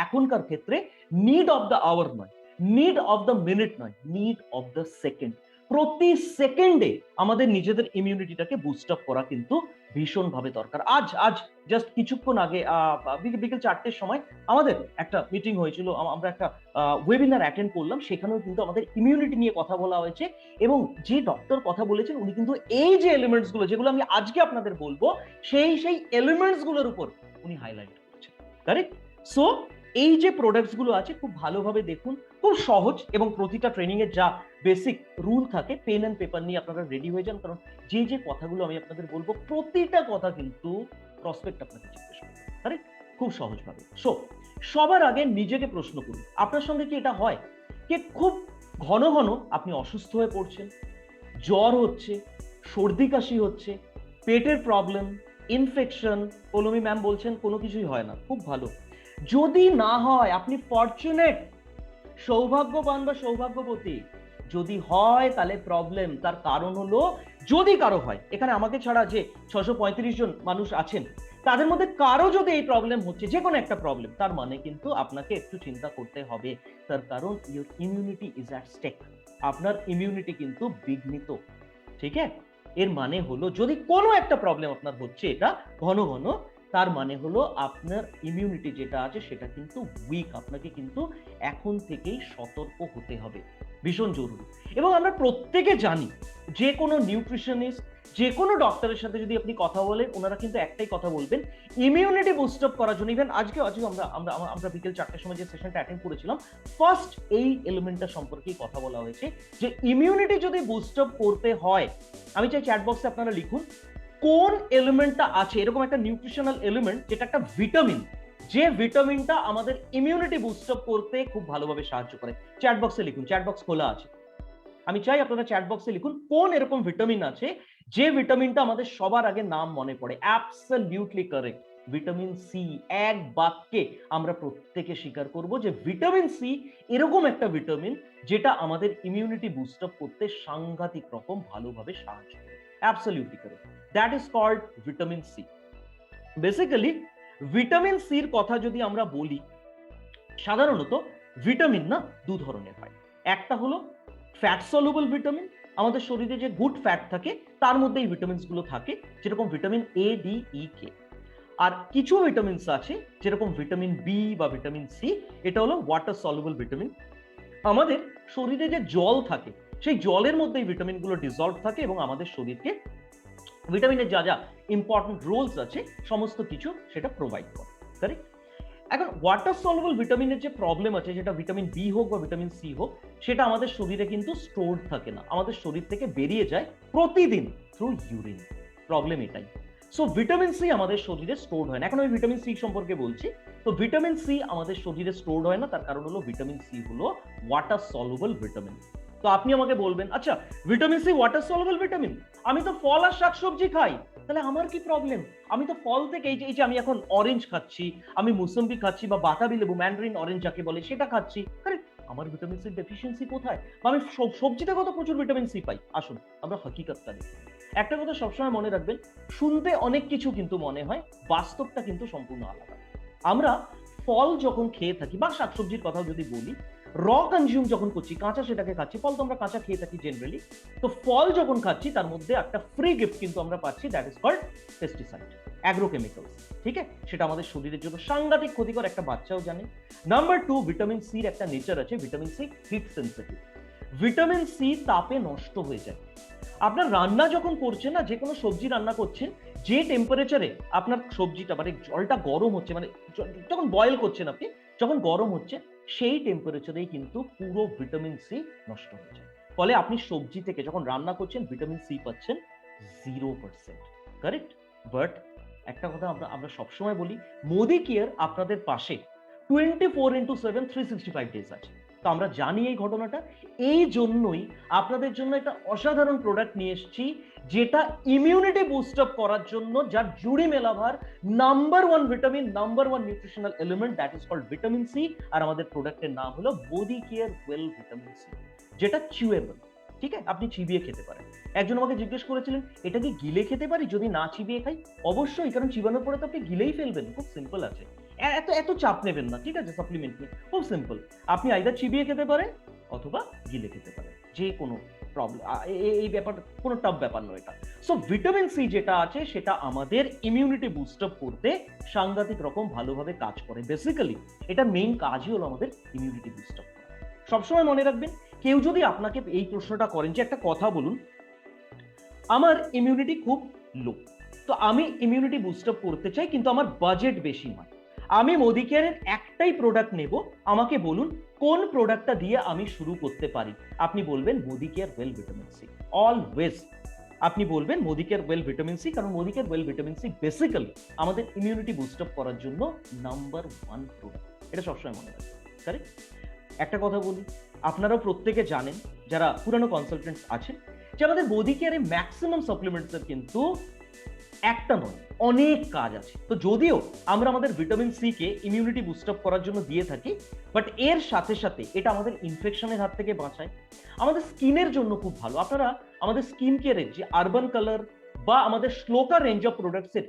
এখনকার ক্ষেত্রে need of the our নয়, নিড অফ দ্য মিনিট নয়, নিড অফ দ্য সেকেন্ড। প্রতি সেকেন্ডে আমাদের নিজেদের ইমিউনিটিটাকে বুস্ট আপ করা কিন্তু ভীষণভাবে দরকার। আজ আজ জাস্ট কিছুক্ষণ আগে বিকেল 4টের সময় আমাদের একটা মিটিং হয়েছিল, আমরা একটা ওয়েবিনার অ্যাটেন্ড করলাম, সেখানেও কিন্তু আমাদের ইমিউনিটি নিয়ে কথা বলা হয়েছে। এবং যে ডক্টর কথা বলেছেন উনি কিন্তু এই যে এলিমেন্টস গুলো যেগুলো আমি আজকে আপনাদের বলবো, সেই এলিমেন্টস গুলোর উপর উনি হাইলাইট করেছেন। কারেক্ট? সো এই যে প্রোডাক্টস গুলো আছে খুব ভালোভাবে দেখুন, খুব সহজ, এবং প্রতিটা ট্রেনিং এর যা বেসিক রুল থাকে পেন এন্ড পেপার নিয়ে আপনারা রেডি হয়ে যান, কারণ যে যে কথাগুলো আমি আপনাদের বলবো প্রতিটা কথা কিন্তু প্রসপেক্ট আপনাকে জিজ্ঞেস করবে। কারেক্ট? খুব সহজভাবে। সো সবার আগে নিজেকে প্রশ্ন করুন, আপনার সঙ্গে কি এটা হয় যে খুব ঘন ঘন আপনি অসুস্থ হয়ে পড়ছেন, জ্বর হচ্ছে, সর্দি কাশি হচ্ছে, পেটের প্রবলেম, ইনফেকশন? পৌলমী ম্যাম বলছেন কোনো কিছুই হয় না, খুব ভালো। যদি না হয় আপনি ফরচুনেট, সৌভাগ্যবান বা সৌভাগ্যবতী। যদি হয় তাহলে প্রবলেম। তার কারণ হলো, যদি কারো হয়, এখানে আমাকে ছাড়া যে 635 জন মানুষ আছেন তাদের মধ্যে কারো যদি এই প্রবলেম হচ্ছে, যে কোনো একটা প্রবলেম, তার মানে কিন্তু আপনাকে একটু চিন্তা করতে হবে। তার কারণ your immunity is at stake. আপনার ইমিউনিটি কিন্তু বিঘ্নিত। ঠিক আছে? এর মানে হলো যদি কোনো একটা প্রবলেম আপনার হচ্ছে এটা ঘন ঘন, তার মানে হলো আপনার ইমিউনিটি যেটা আছে সেটা কিন্তু উইক। আপনাকে কিন্তু এখন থেকেই সতর্ক হতে হবে, ভীষণ জরুরি। এবং আমরা প্রত্যেকে জানি, যে কোনো নিউট্রিশনিস্ট, যে কোনো ডক্টরের সাথে যদি আপনি কথা বলেন, ওনারা কিন্তু একটাই কথা বলবেন, ইমিউনিটি বুস্ট আপ করার জন্য। ইভেন আজকে আমরা আমরা আমরা বিকেল 4টের সময় যে সেশনটা অ্যাটেন্ড করেছিলাম, ফার্স্ট এই এলিমেন্টটা সম্পর্কেই কথা বলা হয়েছে, যে ইমিউনিটি যদি বুস্ট আপ করতে হয়, আমি চাই চ্যাট বক্সে আপনারা লিখুন কোন এলিমেন্টটা আছে, এরকম একটা নিউট্রিশনাল এলিমেন্ট যেটা একটা ভিটামিন, যে ভিটামিনটা আমাদের ইমিউনিটি বুস্ট আপ করতে খুব ভালোভাবে সাহায্য করে। চ্যাট বক্সে লিখুন, চ্যাট বক্স খোলা আছে। আমি চাই আপনারা চ্যাট বক্সে লিখুন কোন এরকম ভিটামিন আছে যে ভিটামিনটা আমাদের সবার আগে নাম মনে পড়ে। Absolutely correct, vitamin C. এক বাক্যে আমরা প্রত্যেকে স্বীকার করব যে ভিটামিন সি এরকম একটা ভিটামিন যেটা আমাদের ইমিউনিটি বুস্ট আপ করতে সাংঘাতিক রকম ভালোভাবে সাহায্য করে। Absolutely correct, that is called vitamin C. Basically vitamin সির কথা যদি আমরা বলি, সাধারণত ভিটামিন না দু ধরনের হয়। একটা হলো ফ্যাট সলুবল ভিটামিন, আমাদের শরীরে যে গুড ফ্যাট থাকে তার মধ্যে এই ভিটামিনস গুলো থাকে, যেরকম ভিটামিন এ, ডি, ই, কে। আর কিছু ভিটামিনস আছে যেরকম ভিটামিন বি বা ভিটামিন সি, এটা হলো ওয়াটার সলুবল ভিটামিন। আমাদের শরীরে যে জল থাকে সেই জলের মধ্যে এই ভিটামিন গুলো ডিজলভ থাকে এবং আমাদের শরীরকে ভিটামিনের যা যা ইম্পর্টেন্ট রোলস আছে সমস্ত কিছু সেটা প্রোভাইড করে। কারেক্ট? এখন ওয়াটার সলুবল ভিটামিনের যে প্রবলেম আছে, যেটা ভিটামিন বি হোক বা ভিটামিন সি হোক, সেটা আমাদের শরীরে কিন্তু স্টোরড থাকে না, আমাদের শরীর থেকে বেরিয়ে যায় প্রতিদিন থ্রু ইউরিন। প্রবলেম এটাই। সো ভিটামিন সি আমাদের শরীরে স্টোরড হয় না। এখন আমি ভিটামিন সি সম্পর্কে বলছি। তো ভিটামিন সি আমাদের শরীরে স্টোরড হয় না, তার কারণ হলো ভিটামিন সি হলো ওয়াটার সলুবল ভিটামিন। তো আপনি আমাকে বলবেন, আচ্ছা vitamin C water soluble vitamin, আমি তো ফল আর শাকসবজি খাই, তাহলে আমার কি প্রবলেম? আমি তো ফল থেকে এই যে আমি এখন অরেঞ্জ খাচ্ছি, আমি মুসম্বি খাচ্ছি, বা বাতাবি লেবু, ম্যান্ডারিন অরেঞ্জ যাকে বলে, সেটা খাচ্ছি, আরে আমার ভিটামিন সি ডেফিসিয়েন্সি কোথায়? বা আমি সবজিতে কত প্রচুর ভিটামিন সি পাই। আসুন আমরা হকিকতটা দেখি। একটা কথা সবসময় মনে রাখবেন, শুনতে অনেক কিছু কিন্তু মনে হয়, বাস্তবটা কিন্তু সম্পূর্ণ আলাদা। আমরা ফল যখন খেয়ে থাকি, বা শাকসবজির কথা যদি বলি, র কনজিউম যখন করছি, কাঁচা সেটাকে খাচ্ছি, ফল তো আমরা কাঁচা খেয়ে থাকি জেনারেলি। তো ফল যখন খাচ্ছি তার মধ্যে একটা ফ্রি গিফট কিন্তু আমরা পাচ্ছি, দ্যাট ইজ কল্ড পেস্টিসাইড, অ্যাগ্রোকেমিক্যালস। ঠিক আছে? সেটা আমাদের শরীরের জন্য সাংঘাতিক ক্ষতিকর, একটা বাচ্চাও জানে। নাম্বার 2, ভিটামিন সির একটা নেচার আছে, vitamin C heat sensitive. Vitamin C তাপে নষ্ট হয়ে যায়। আপনার রান্না যখন করছেন না, যে কোনো সবজি রান্না করছেন, যে টেম্পারেচারে আপনার সবজিটা, মানে জলটা গরম হচ্ছে, মানে যখন বয়েল করছেন আপনি, যখন গরম হচ্ছে, সেই টেম্পারেচারেই কিন্তু পুরো ভিটামিন সি নষ্ট হয়ে যায়। ফলে আপনি সবজি থেকে যখন রান্না করছেন ভিটামিন সি পাচ্ছেন 0%। কারেক্ট? বাট একটা কথা আমরা সবসময় বলি, মোদি কেয়ার আপনাদের পাশে 24/7 365 ডেজ আছে। তো আমরা জানি এই ঘটনাটা, এই জন্যই আপনাদের জন্য একটা অসাধারণ প্রোডাক্ট নিয়ে এসেছি, যেটা ইমিউনিটি বুস্ট আপ করার জন্য, যার জুড়ি মেলাভার number 1 vitamin, number 1 nutritional element, that is called vitamin C. আর আমাদের প্রোডাক্টের নাম হলো Modicare well vitamin C, যেটা চিউয়েবল। ঠিক আছে? আপনি চিবিয়ে খেতে পারেন। একজন আমাকে জিজ্ঞেস করেছিলেন, এটা কি গিলে খেতে পারি যদি না চিবিয়ে খাই? অবশ্যই, কারণ চিবানোর পরে তো আপনি গিলেই ফেলবেন। খুব সিম্পল আছে। এত এত চাপ নেবেন না, ঠিক আছে? সাপ্লিমেন্ট নিয়ে খুব সিম্পল, আপনি আইদার চিবিয়ে খেতে পারেন অথবা গিলে খেতে পারেন, যে কোনো প্রবলেম, এই ব্যাপার কোনো টাফ ব্যাপার নয় এটা। সো ভিটামিন সি যেটা আছে সেটা আমাদের ইমিউনিটি বুস্ট আপ করতে সাংঘাতিক রকম ভালোভাবে কাজ করে। বেসিক্যালি এটা মেইন কাজই হলো আমাদের ইমিউনিটি বুস্ট আপ করা। সবসময় মনে রাখবেন, কেউ যদি আপনাকে এই প্রশ্নটা করেন যে একটা কথা বলুন, আমার ইমিউনিটি খুব লো, তো আমি ইমিউনিটি বুস্ট আপ করতে চাই কিন্তু আমার বাজেট বেশি নয়, আমি মোদি কেয়ারের একটাই প্রোডাক্ট নেব, আমাকে বলুন কোন প্রোডাক্টটা দিয়ে আমি শুরু করতে পারি? আপনি বলবেন Modicare well vitamin C. Always আপনি বলবেন Modicare well vitamin C, কারণ Modicare well vitamin C basically আমাদের ইমিউনিটি বুস্ট আপ করার জন্য নাম্বার 1 প্রোডাক্ট। এটা সবসময় মনে রাখবেন। কারেক্ট? একটা কথা বলি, আপনারাও প্রত্যেকে জানেন যারা পুরানো কনসালটেন্টস আছেন, যে আমাদের মোদি কেয়ারে ম্যাক্সিমাম সাপ্লিমেন্টসের কিন্তু একটা নয়, অনেক কাজ আছে। তো যদিও আমরা আমাদের vitamin C K immunity boost up করার জন্য দিয়ে থাকি, বাট এর সাথে সাথে এটা আমাদের ইনফেকশনের হাত থেকে বাঁচায়, আমাদের স্কিনের জন্য খুব ভালো। আপনারা আমাদের স্কিন কেয়ারের যে আরবান কালার বা আমাদের শ্লোকা রেঞ্জ অফ প্রোডাক্টসের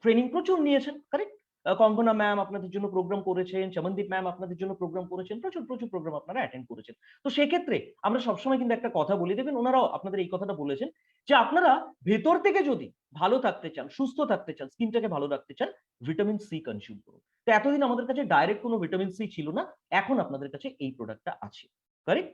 ট্রেনিং প্রচুর নিয়েছেন, কারেক্ট? কঙ্কনা ম্যাম আপনাদের জন্য প্রোগ্রাম করেছেন, চমনদীপ ম্যাম আপনাদের জন্য প্রোগ্রাম করেছেন, প্রচুর প্রচুর প্রোগ্রাম আপনারা অ্যাটেন্ড করেছেন। তো সেক্ষেত্রে আমরা সবসময় কিন্তু একটা কথা বলে দেবেন, ওনারাও আপনাদের এই কথাটা বলেছেন, যে আপনারা ভেতর থেকে যদি ভালো থাকতে চান, সুস্থ থাকতে চান, স্কিনটাকে ভালো রাখতে চান, ভিটামিন সি কনজিউম করুন। তো এতদিন আমাদের কাছে ডাইরেক্ট কোনো ভিটামিন সি ছিল না, এখন আপনাদের কাছে এই প্রোডাক্টটা আছে, কারেক্ট?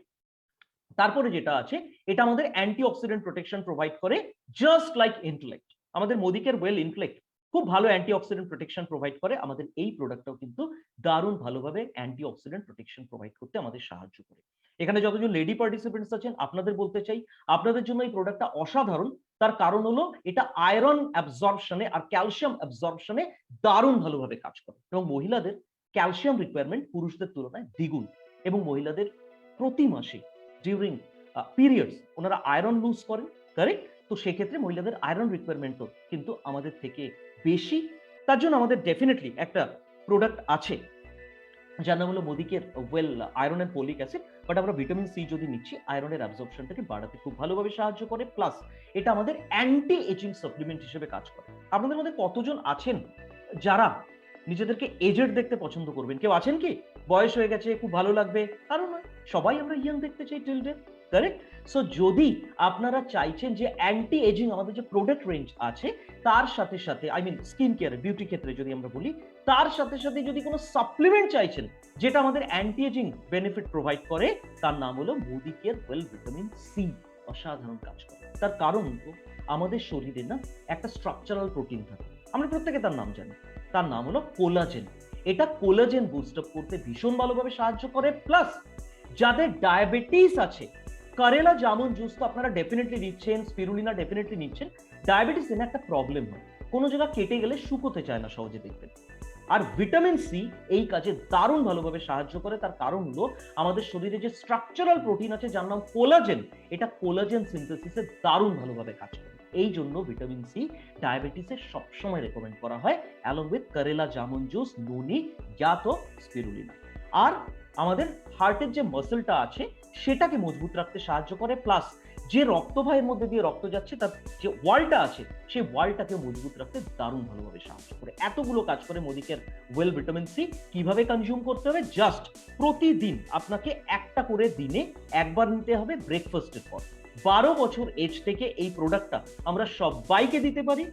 তারপরে যেটা আছে, এটা আমাদের অ্যান্টিঅক্সিডেন্ট প্রোটেকশন প্রোভাইড করে, জাস্ট লাইক ইন্টেলেক্ট। আমাদের মোদিকের ওয়েল ইন্টেলেক্ট খুব ভালো অ্যান্টিঅক্সিডেন্ট প্রোটেকশন প্রোভাইড করে, আমাদের এই প্রোডাক্টটাও কিন্তু দারুণ ভালোভাবে অ্যান্টিঅক্সিডেন্ট প্রোটেকশন প্রোভাইড করতে আমাদের সাহায্য করে। এখানে যতজন লেডি পার্টিসিপেন্টস আছেন, আপনাদের বলতে চাই, আপনাদের জন্য এই প্রোডাক্টটা অসাধারণ। তার কারণ হলো এটা আয়রন অ্যাবজর্পশনে আর ক্যালসিয়াম অ্যাবজর্পশনে দারুণ ভালোভাবে কাজ করে, এবং মহিলাদের ক্যালসিয়াম রিকোয়ারমেন্ট পুরুষদের তুলনায় দ্বিগুণ, এবং মহিলাদের প্রতি মাসে ডিউরিং পিরিয়ডস ওনারা আয়রন লুজ করেন, কারেক্ট? তো সেক্ষেত্রে মহিলাদের আয়রন রিকোয়ারমেন্টও কিন্তু আমাদের থেকে বেশি। তার জন্য আমাদের ডেফিনেটলি একটা প্রোডাক্ট আছে যার নাম হলো Modicare well iron and folic acid. But আমরা ভিটামিন সি যদি নিচ্ছি, আয়রনের অ্যাবজর্পশনটাকে বাড়াতে খুব ভালোভাবে সাহায্য করে, প্লাস এটা আমাদের অ্যান্টি এজিং সাপ্লিমেন্ট হিসেবে কাজ করে। আপনাদের মধ্যে কতজন আছেন যারা নিজেদেরকে এজেড দেখতে পছন্দ করবেন? কেউ আছেন কি বয়স হয়ে গেছে খুব ভালো লাগবে? কারণ নয়, সবাই আমরা ইয়াং দেখতে চাই টিল ডে, কারেক্ট? সো যদি আপনারা চাইছেন যে অ্যান্টি এজিং আমাদের যে প্রোডাক্ট রেঞ্জ আছে তার সাথে সাথে, I mean skin care beauty ক্ষেত্রে যদি আমরা বলি, তার সাথে সাথে যদি কোনো সাপ্লিমেন্ট চাইছেন যেটা আমাদের অ্যান্টি এজিং বেনিফিট প্রোভাইড করে, তার নাম হলো Modicare well vitamin C. অসাধারণ কাজ করে। তার কারণ আমাদের শরীরে না একটা স্ট্রাকচারাল প্রোটিন থাকে, আমরা প্রত্যেকে তার নাম জানি, তার নাম হলো কোলাজেন। এটা কোলাজেন বুস্ট আপ করতে ভীষণ ভালোভাবে সাহায্য করে, প্লাস যাদের ডায়াবেটিস আছে, কারেলা জামুন জুস তো আপনারা ডেফিনেটলি নিচ্ছেন, স্পিরুলিনা ডেফিনেটলি নিচ্ছেন। ডায়াবেটিস এনে একটা প্রবলেম হয়, কোনো জায়গা কেটে গেলে শুকোতে চায় না সহজে, দেখবেন। আর ভিটামিন সি এই কাজে দারুণ ভালোভাবে সাহায্য করে। তার কারণ হলো আমাদের শরীরে যে স্ট্রাকচারাল প্রোটিন আছে যার নাম কোলাজেন, এটা কোলাজেন সিনথেসিসে দারুণ ভালোভাবে কাজ করে। এই জন্য ভিটামিন সি ডায়াবেটিসে সবসময় রেকমেন্ড করা হয়, along with Karela jamun juice, নুনি, যা তো স্পিরুলিনা। আর আমাদের হার্টের যে মাসলটা আছে সেটাকে মজবুত রাখতে সাহায্য করে, প্লাস যে রক্তবাহের মধ্যে দিয়ে রক্ত যাচ্ছে তার যে ওয়ালটা আছে সেই ওয়ালটাকে মজবুত রাখতে দারুণ ভালোভাবে সাহায্য করে। এতগুলো কাজ করে মোদিকের ওয়েল ভিটামিন সি। কিভাবে কনজিউম করতে হবে? জাস্ট প্রতিদিন আপনাকে একটা করে দিনে একবার নিতে হবে ব্রেকফাস্টের পর। 12 বছর এজ থেকে এই প্রোডাক্টটা আমরা সবাইকে দিতে পারি,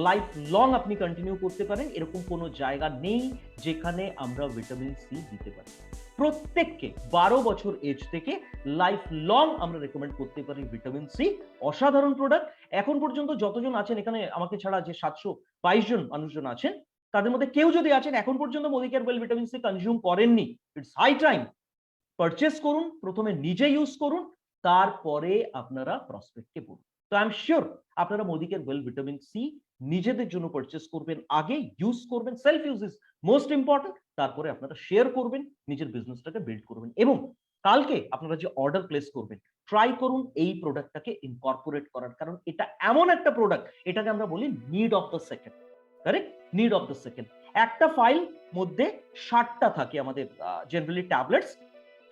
লাইফ লং আপনি কন্টিনিউ করতে পারেন, এরকম কোনো জায়গা নেই যেখানে আমরা ভিটামিন সি দিতে পারি। প্রত্যেককে 12 বছর এজ থেকে লাইফ লং আমরা রেকমেন্ড করতে পারি ভিটামিন সি। অসাধারণ প্রোডাক্ট। এখন পর্যন্ত যতজন আছেন এখানে আমাকে ছাড়া, যে 722 জন মানুষজন আছেন, তাদের মধ্যে কেউ যদি আছেন এখন পর্যন্ত Modicare well vitamin C consume করেননি, ইটস হাই টাইম পারচেস করুন। প্রথমে নিজে ইউজ করুন, তারপরে আপনারা প্রসপেক্টকে বলুন। তো আই এম শিওর আপনারা মোদিকেয়ার ওয়েল ভিটামিন সি নিজেদের জন্য পারচেস করবেন, আগে ইউজ করবেন, self use is most important, তারপরে আপনারা শেয়ার করবেন, নিজের বিজনেসটাকে বিল্ড করবেন, এবং কালকে আপনারা যে অর্ডার প্লেস করবেন ট্রাই করুন এই প্রোডাক্টটাকে ইনকর্পোরেট করার, কারণ এটা এমন একটা প্রোডাক্ট, এটাকে আমরা বলি need of the second, correct? Need of the second. একটা ফাইল মধ্যে 60টা থাকে আমাদের জেনারেলি ট্যাবলেটস,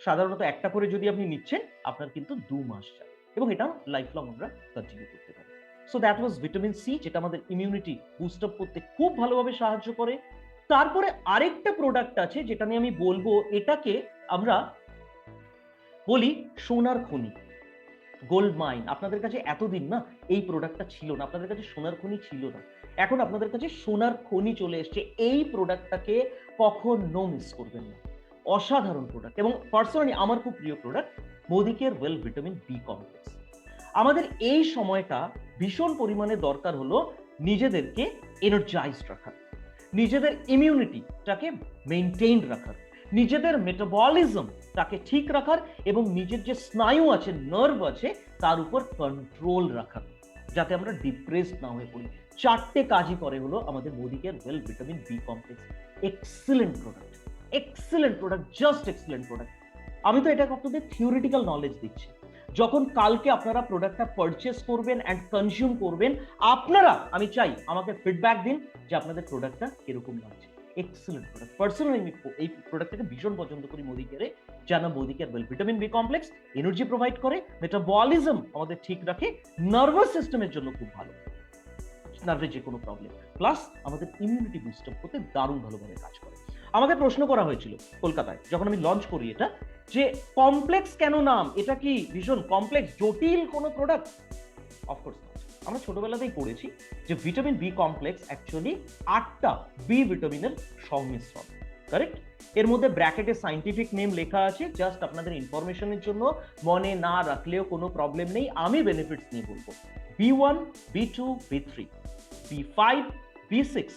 সাধারণত একটা করে যদি আপনি নিচ্ছেন আপনার কিন্তু 2 মাস যাবে, এবং এটা লাইফ লং আমরা কন্টিনিউ করতে পারি। So that was vitamin C, যেটা আমাদের ইমিউনিটি বুস্ট আপ করতে খুব ভালোভাবে সাহায্য করে। তারপরে আরেকটা প্রোডাক্ট আছে যেটা নিয়ে আমি বলবো, এটাকে আমরা বলি সোনার খনি, গোল্ড মাইন। আপনাদের কাছে এতদিন না এই প্রোডাক্টটা ছিল না, আপনাদের কাছে সোনার খনি ছিল না, এখন আপনাদের কাছে সোনার খনি চলে এসছে। এই প্রোডাক্টটাকে কখনো মিস করবেন না, অসাধারণ প্রোডাক্ট এবং পার্সোনালি আমার খুব প্রিয় product Modicare well vitamin B complex. আমাদের এই সময়টা ভীষণ পরিমাণে দরকার হলো নিজেদেরকে এনার্জাইজড রাখার, নিজেদের ইমিউনিটিটাকে মেইনটেইন রাখার, নিজেদের মেটাবলিজমটাকে ঠিক রাখার এবং নিজের যে স্নায়ু আছে, নার্ভ আছে, তার উপর কন্ট্রোল রাখার, যাতে আমরা ডিপ্রেসড না হয়ে পড়ি। চারটে কাজই করে হলো আমাদের Modicare well vitamin B complex. Excellent product, excellent product, just excellent product. আমি তো এটা আপনাদের থিওরিটিক্যাল নলেজ দিচ্ছি। যখন কালকে আপনারা প্রোডাক্টটা পারচেস করবেন অ্যান্ড কনজিউম করবেন, আপনারা, আমি চাই আমাকে ফিডব্যাক দিন যে আপনাদের প্রোডাক্টটা কিরকম লাগছে। Excellent product. পার্সোনালি আমি এই প্রোডাক্টটাকে ভীষণ পছন্দ করি মোদিকেয়ারে, যার নাম Modicare well vitamin B complex. Energy provide করে, মেটাবলিজম আমাদের ঠিক রাখে, নার্ভাস সিস্টেমের জন্য খুব ভালো, নার্ভের যে কোনো প্রবলেম, প্লাস আমাদের ইমিউনিটি বুস্ট আপ করতে দারুণ ভালোভাবে কাজ করে। আমাকে প্রশ্ন করা হয়েছিল কলকাতায় যখন আমি লঞ্চ করি এটা, যে কমপ্লেক্স কেন নাম, এটা কি ভীষণ কমপ্লেক্স জটিল কোনো প্রোডাক্ট? অফকোর্স না। আমরা ছোটবেলাতেই পড়েছি যে ভিটামিন বি কমপ্লেক্স অ্যাকচুয়ালি 8টা বি ভিটামিনের সংমিশ্রণ, কারেক্ট? এর মধ্যে ব্র্যাকেটে সাইন্টিফিক নেম লেখা আছে, জাস্ট আপনাদের ইনফরমেশনের জন্য, মনে না রাখলেও কোনো প্রবলেম নেই, আমি বেনিফিটস নিয়ে বলবো। B1, B2, B3, B5, B6,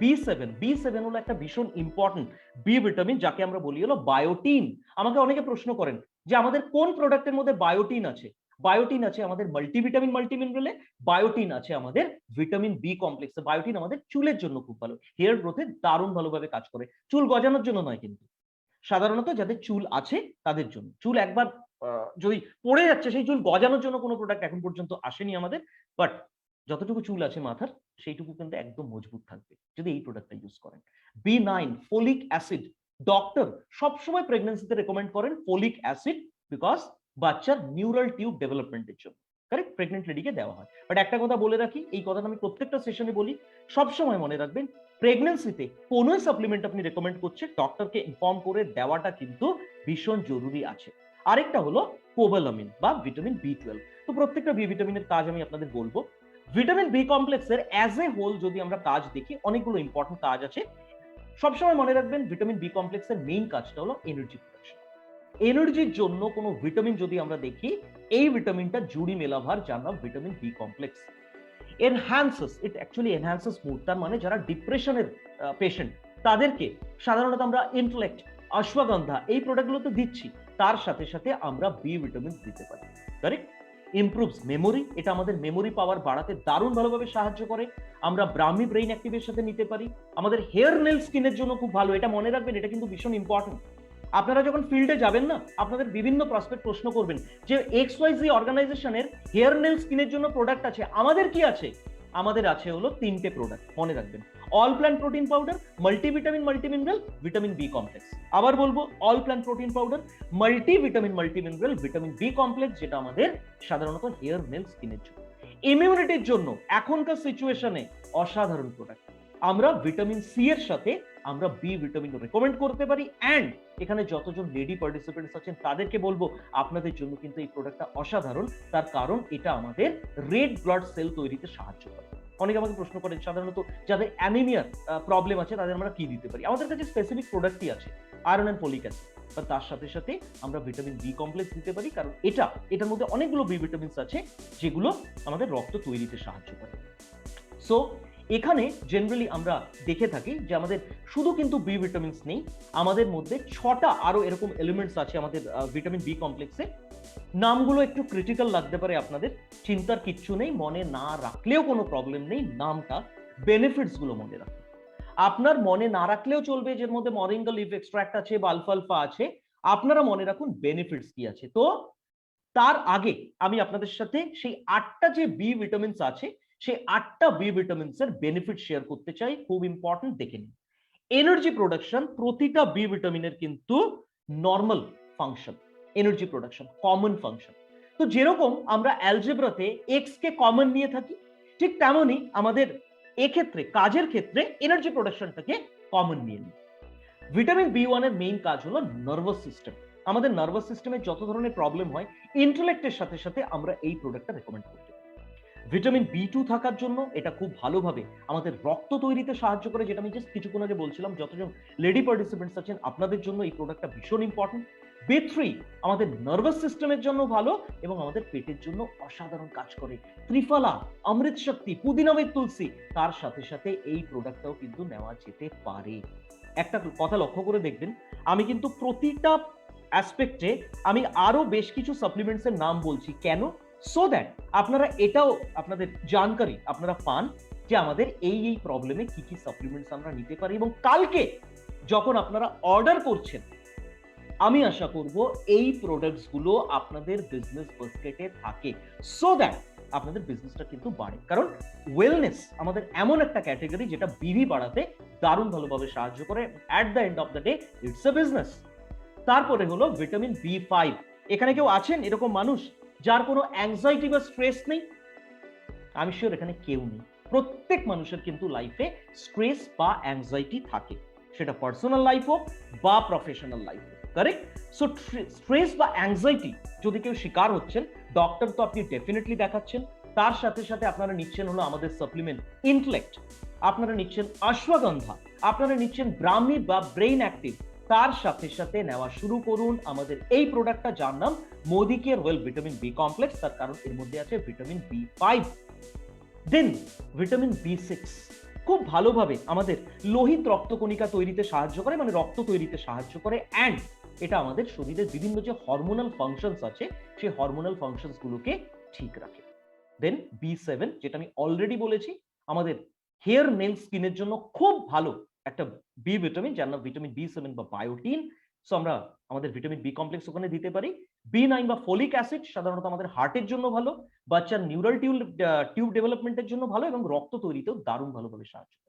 B7। B7 হলো একটা ভীষণ ইম্পর্টেন্ট বি ভিটামিন, যাকে আমরা বলি হলো বায়োটিন। আমাকে অনেকে প্রশ্ন করেন যে আমাদের কোন প্রোডাক্টের মধ্যে বায়োটিন আছে। বায়োটিন আছে আমাদের মাল্টিভিটামিন মাল্টিমিনারেলে, বায়োটিন আছে আমাদের ভিটামিন বি কমপ্লেক্সে। বায়োটিন আমাদের চুলের জন্য খুব ভালো, হেয়ার গ্রোথে দারুণ ভালোভাবে কাজ করে। চুল গজানোর জন্য নয় কিন্তু, সাধারণত যাদের চুল আছে তাদের জন্য। চুল একবার যদি পড়ে যাচ্ছে, সেই চুল গজানোর জন্য কোনো প্রোডাক্ট এখন পর্যন্ত আসেনি আমাদের, বাট যতটুকু চুল আছে মাথার, সেইটুকু কিন্তু একদম মজবুত থাকবে যদি এই প্রোডাক্টটা ইউজ করেন। B9, folic acid. ডক্টর সবসময় প্রেগন্যান্সিতে রেকমেন্ড করেন ফোলিক অ্যাসিড, বিকজ বাচ্চার নিউরাল টিউব ডেভেলপমেন্টের জন্য, কারেক্ট? প্রেগনেন্ট লেডিকে দেওয়া হয়। বাট একটা কথা বলে রাখি, এই কথাটা আমি প্রত্যেকটা সেশনে বলি, সবসময় মনে রাখবেন, প্রেগন্যান্সিতে কোনো সাপ্লিমেন্ট আপনি রেকমেন্ড করছে, ডক্টরকে ইনফর্ম করে দেওয়াটা কিন্তু ভীষণ জরুরি আছে। আরেকটা হলো কোবালামিন বা ভিটামিন B12। তো প্রত্যেকটা বি ভিটামিনের কাজ আমি আপনাদের বলবো। ভিটামিন বি কমপ্লেক্সের অ্যাজ এ হোল যদি আমরা কাজ দেখি, অনেকগুলো ইম্পর্টেন্ট কাজ আছে। সবসময় মনে রাখবেন, ভিটামিন বি কমপ্লেক্সের মেইন কাজটা হলো এনার্জি প্রোডাকশন। এনার্জির জন্য কোনো ভিটামিন যদি আমরা দেখি, এই ভিটামিনটা জুড়ি মেলাভার, যার নাম vitamin B complex. Enhances, it actually enhances mood. তার মানে যারা ডিপ্রেশনের পেশেন্ট, তাদেরকে সাধারণত আমরা ইন্টেলেক্ট, অশ্বগন্ধা, এই প্রোডাক্টগুলো তো দিচ্ছি, তার সাথে সাথে আমরা বি ভিটামিন দিতে পারি, কারেক্ট? ইমপ্রুভস মেমোরি, এটা আমাদের মেমোরি পাওয়ার বাড়াতে দারুণ ভালোভাবে সাহায্য করে। আমরা ব্রাহ্মী ব্রেইন অ্যাক্টিভের সাথে নিতে পারি। আমাদের হেয়ার নেল স্কিনের জন্য খুব ভালো, এটা মনে রাখবেন, এটা কিন্তু ভীষণ ইম্পর্টেন্ট। আপনারা যখন ফিল্ডে যাবেন না, আপনাদের বিভিন্ন প্রসপেক্ট প্রশ্ন করবেন যে XYZ অর্গানাইজেশনের হেয়ার নেল স্কিনের জন্য প্রোডাক্ট আছে, আমাদের কি আছে? আমাদের আছে হলো 3টে প্রোডাক্ট, মনে রাখবেন। All plan protein powder, multivitamin multimineral, vitamin B complex. আবার বলবো, all plan protein powder, multivitamin multimineral, vitamin B complex, যেটা আমাদের সাধারণত হেয়ার নেল স্কিনের জন্য। ইমিউনিটির জন্য এখনকার সিচুয়েশনে অসাধারণ প্রোডাক্ট। আমরা ভিটামিন সি এর সাথে আমরা বি ভিটামিন রেকমেন্ড করতে পারি। অ্যান্ড এখানে যতজন লেডি পার্টিসিপেন্টস আছেন তাদেরকে বলবো, আপনাদের জন্য কিন্তু এই প্রোডাক্টটা অসাধারণ। তার কারণ এটা আমাদের রেড ব্লাড সেল তৈরিতে সাহায্য করে। অনেকে আমাকে প্রশ্ন করেন, সাধারণত যাদের অ্যানিমিয়ার প্রবলেম আছে তাদের আমরা কি দিতে পারি? আমাদের কাছে স্পেসিফিক প্রোডাক্টই আছে, আয়রন অ্যান্ড ফোলিক অ্যাসিড। বা তার সাথে সাথে আমরা ভিটামিন বি কমপ্লেক্স দিতে পারি, কারণ এটার মধ্যে অনেকগুলো বি ভিটামিনস আছে যেগুলো আমাদের রক্ত তৈরিতে সাহায্য করে। সো এখানে জেনারেলি আমরা দেখে থাকি যে আমাদের শুধু কিন্তু বি ভিটামিনস নেই, আমাদের মধ্যে 6টা আরো এরকম এলিমেন্টস আছে আমাদের ভিটামিন বি কমপ্লেক্সে। নামগুলো একটু ক্রিটিক্যাল লাগতে পারে আপনাদের, চিন্তার কিচ্ছু নেই, মনে না রাখলেও কোনো প্রবলেম নেই। নামটা, বেনিফিটস গুলো মনে রাখুন। আপনার মনে না রাখলেও চলবে, যের মধ্যে মরিঙ্গা লিফ এক্সট্রাক্ট আছে বা আলফালফা আছে, আপনারা মনে রাখুন বেনিফিটস কি আছে। তো তার আগে আমি আপনাদের সাথে সেই 8টা যে বি ভিটামিনস আছে, সেই 8টা বি ভিটামিনস এর বেনিফিট শেয়ার করতে চাই, খুব ইম্পর্টেন্ট, দেখে নিন। এনার্জি প্রোডাকশন, প্রতিটা বি ভিটামিনের কিন্তু normal function, energy production common function. তো যেরকম আমরা অ্যালজেব্রাতে এক্স কে কমন নিয়ে থাকি, ঠিক তেমনই আমাদের এক্ষেত্রে কাজের ক্ষেত্রে এনার্জি প্রোডাকশনটাকে কমন নিয়ে নিই। ভিটামিন বি1 এর মেইন কাজ হলো নার্ভাস সিস্টেম। আমাদের নার্ভাস সিস্টেমে যত ধরনের প্রবলেম হয়, ইন্টেলেক্টের সাথে সাথে আমরা এই প্রোডাক্টটা রেকমেন্ড করতে পারি। ভিটামিন বি2 থাকার জন্য এটা খুব ভালোভাবে আমাদের রক্ত তৈরিতে সাহায্য করে, যেটা আমি জাস্ট কিছুক্ষণ আগে বলছিলাম। যতজন লেডি পার্টিসিপেন্টস আছেন আপনাদের জন্য এই প্রোডাক্টটা ভীষণ ইম্পর্টেন্ট। বি3 আমাদের নার্ভাস সিস্টেমের জন্য ভালো এবং আমাদের পেটের জন্য অসাধারণ কাজ করে। ত্রিফলা, অমৃত শক্তি, পুদিনামের তুলসী, তার সাথে সাথে এই প্রোডাক্টটাও কিন্তু নেওয়া যেতে পারে। একটা কথা লক্ষ্য করে দেখবেন, আমি কিন্তু প্রতিটা অ্যাসপেক্টে আমি আরো বেশ কিছু সাপ্লিমেন্টস এর নাম বলছি। কেন? সো দ্যাট আপনারা এটাও আপনাদের জানকারি আপনারা পান যে আমাদের এই এই প্রবলেমে কি কি সাপ্লিমেন্টস আমরা নিতে পারি, এবং কালকে যখন আপনারা অর্ডার করছেন আমি আশা করব এই প্রোডাক্টস গুলো আপনাদের বিজনেস বাস্কেটে থাকে, সো দ্যাট আপনাদের বিজনেসটা কিন্তু বাড়ে। কারণ ওয়েলনেস আমাদের এমন একটা ক্যাটাগরি যেটা বিবি বাড়াতে দারুণ ভালোভাবে সাহায্য করে। At the end of the day it's a business. তারপরে হলো ভিটামিন বি5। এখানে কেউ আছেন এরকম মানুষ যার কোনো অ্যাংজাইটি বা স্ট্রেস নেই? আমি শিওর এখানে কেউ নেই। প্রত্যেক মানুষের কিন্তু লাইফে স্ট্রেস বা অ্যাংজাইটি থাকে, সেটা পার্সোনাল লাইফ হোক বা প্রফেশনাল লাইফ হোক। কারেক্ট? সো স্ট্রেস বা অ্যাংজাইটি যদি কেউ শিকার হচ্ছেন, ডক্টর তো আপনি ডেফিনেটলি দেখাচ্ছেন। তার সাথে সাথে আপনারা নিচ্ছেন হলো আমাদের সাপ্লিমেন্ট ইন্টেলেক্ট, আপনারা নিচ্ছেন অশ্বগন্ধা, আপনারা নিচ্ছেন ব্রাহ্মী বা ব্রেইন অ্যাক্টিভ। তার সাথে সাথে নেওয়া শুরু করুন আমাদের এই প্রোডাক্টটা, যার নাম Modicare well vitamin B complex. তার কারণ এর মধ্যে আছে ভিটামিন বি5। দেন ভিটামিন বি6 খুব ভালোভাবে আমাদের লোহিত রক্তকণিকা তৈরিতে সাহায্য করে, মানে রক্ত তৈরিতে সাহায্য করে। অ্যান্ড এটা আমাদের শরীরের বিভিন্ন যে হরমোনাল ফাংশনস আছে সেই হরমোনাল ফাংশনস গুলোকে ঠিক রাখে। দেন বি7, যেটা আমি অলরেডি বলেছি, আমাদের হেয়ার নেল স্কিনের জন্য খুব ভালো একটা বি ভিটামিন, যার নাম ভিটামিন বি7 বা বায়োটিন। সো আমরা আমাদের ভিটামিন বি কমপ্লেক্স ওখানে দিতে পারি। বি9 বা ফলিক অ্যাসিড সাধারণত আমাদের হার্টের জন্য ভালো, বাচ্চার নিউরাল টিউব ডেভেলপমেন্টের জন্য ভালো এবং রক্ত তৈরিতেও দারুণ ভালোভাবে সাহায্য করে।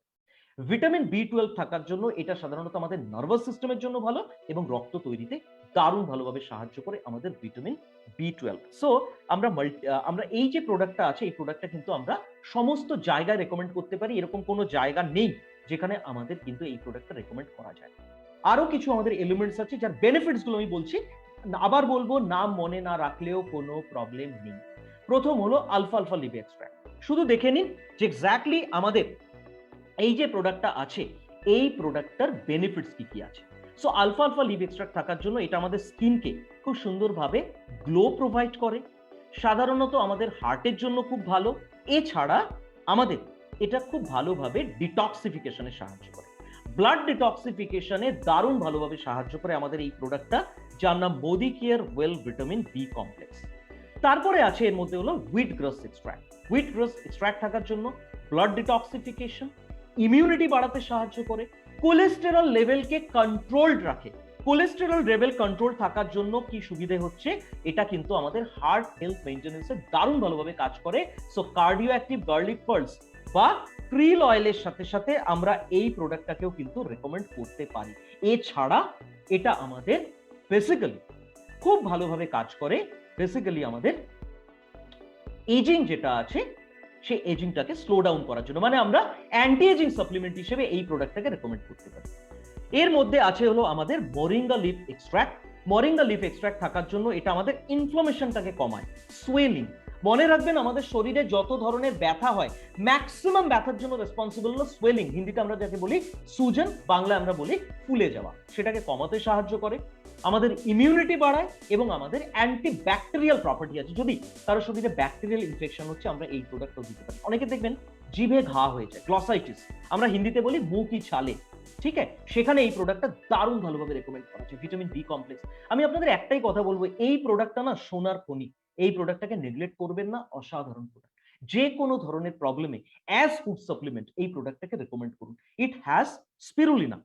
ভিটামিন বি12 থাকার জন্য এটা সাধারণত আমাদের নার্ভাস সিস্টেমের জন্য ভালো এবং রক্ত তৈরিতে দারুণ ভালোভাবে সাহায্য করে আমাদের ভিটামিন বি12। সো আমরা এই যে প্রোডাক্টটা আছে, এই প্রোডাক্টটা কিন্তু আমরা সমস্ত জায়গায় রেকমেন্ড করতে পারি। এরকম কোনো জায়গা নেই যেখানে আমাদের কিন্তু এই প্রোডাক্টটা রেকমেন্ড করা যায়। আরো কিছু আমাদের এলিমেন্টস আছে যার বেনিফিটস গুলো আমি বলছি, আবার বলবো, নাম মনে না রাখলেও কোনো প্রবলেম নেই। প্রথম হলো আলফা আলফা লিভ এক্সট্রাক্ট। শুধু দেখে নিন যে এক্স্যাক্টলি আমাদের এই যে প্রোডাক্টটা আছে এই প্রোডাক্টটার বেনিফিটস কি কি আছে। সো আলফা আলফা লিভ এক্সট্রাক্ট থাকার জন্য এটা আমাদের স্কিনকে খুব সুন্দরভাবে গ্লো প্রোভাইড করে, সাধারণত আমাদের হার্টের জন্য খুব ভালো। এছাড়া আমাদের এটা খুব ভালোভাবে ডিটক্সিফিকেশনে সাহায্য করে, ব্লাড ডিটক্সিফিকেশনে দারুণ ভালোভাবে সাহায্য করে আমাদের এই প্রোডাক্টটা, যার নাম Modicare well vitamin B complex. তারপরে আছে এর মধ্যে হলো wheat grass extract. Wheat grass extract থাকার জন্য ব্লাড ডিটক্সিফিকেশন, ইমিউনিটি বাড়াতে সাহায্য করে, কোলেস্টেরল লেভেলকে কন্ট্রোলড রাখে। কোলেস্টেরল লেভেল কন্ট্রোল থাকার জন্য কি সুবিধে হচ্ছে, এটা কিন্তু আমাদের হার্ট হেলথ মেইনটেনেন্সে দারুণ ভালোভাবে কাজ করে। So cardio active garlic pearls বা ক্রিল অয়েলের সাথে সাথে আমরা এই প্রোডাক্টটাকেও কিন্তু রেকমেন্ড করতে পারি। এছাড়া এটা আমাদের বেসিক্যালি খুব ভালোভাবে কাজ করে, বেসিক্যালি আমাদের এজিং যেটা আছে সেই এজিংটাকে স্লো ডাউন করার জন্য, মানে আমরা অ্যান্টি এজিং সাপ্লিমেন্ট হিসেবে এই প্রোডাক্টটাকে রেকমেন্ড করতে পারি। এর মধ্যে আছে হলো আমাদের moringa leaf extract. Moringa leaf extract থাকার জন্য এটা আমাদের ইনফ্লামেশনটাকে কমায়, সোয়েলিং। মনে রাখবেন আমাদের শরীরে যত ধরনের ব্যথা হয় ম্যাক্সিমাম ব্যথার জন্য রেসপন্সিবল হলো সোয়েলিং, হিন্দিতে আমরা যাকে বলি সুজন, বাংলায় আমরা বলি ফুলে যাওয়া। সেটাকে কমাতে সাহায্য করে, আমাদের ইমিউনিটি বাড়ায় এবং আমাদের অ্যান্টি ব্যাকটেরিয়াল প্রপার্টি আছে। যদি কারো শরীরে ব্যাকটেরিয়াল ইনফেকশন হচ্ছে আমরা এই প্রোডাক্টটা দিতে পারি। অনেকে দেখবেন জিভে ঘা হয়ে যায়, গ্লসাইটিস, আমরা হিন্দিতে বলি মুখই ছালে, ঠিক আছে, সেখানে এই প্রোডাক্টটা দারুণ ভালোভাবে রেকমেন্ড করা হচ্ছে, ভিটামিন বি কমপ্লেক্স। আমি আপনাদের একটাই কথা বলবো, এই প্রোডাক্টটা না সোনার খনি, এই প্রোডাক্টটাকে নেগলেক্ট করবেন না, অসাধারণ প্রোডাক্ট। যে কোনো ধরনের প্রবলেমে অ্যাজ ফুড সাপ্লিমেন্ট এই প্রোডাক্টটাকে রেকমেন্ড করুন। It has spirulina,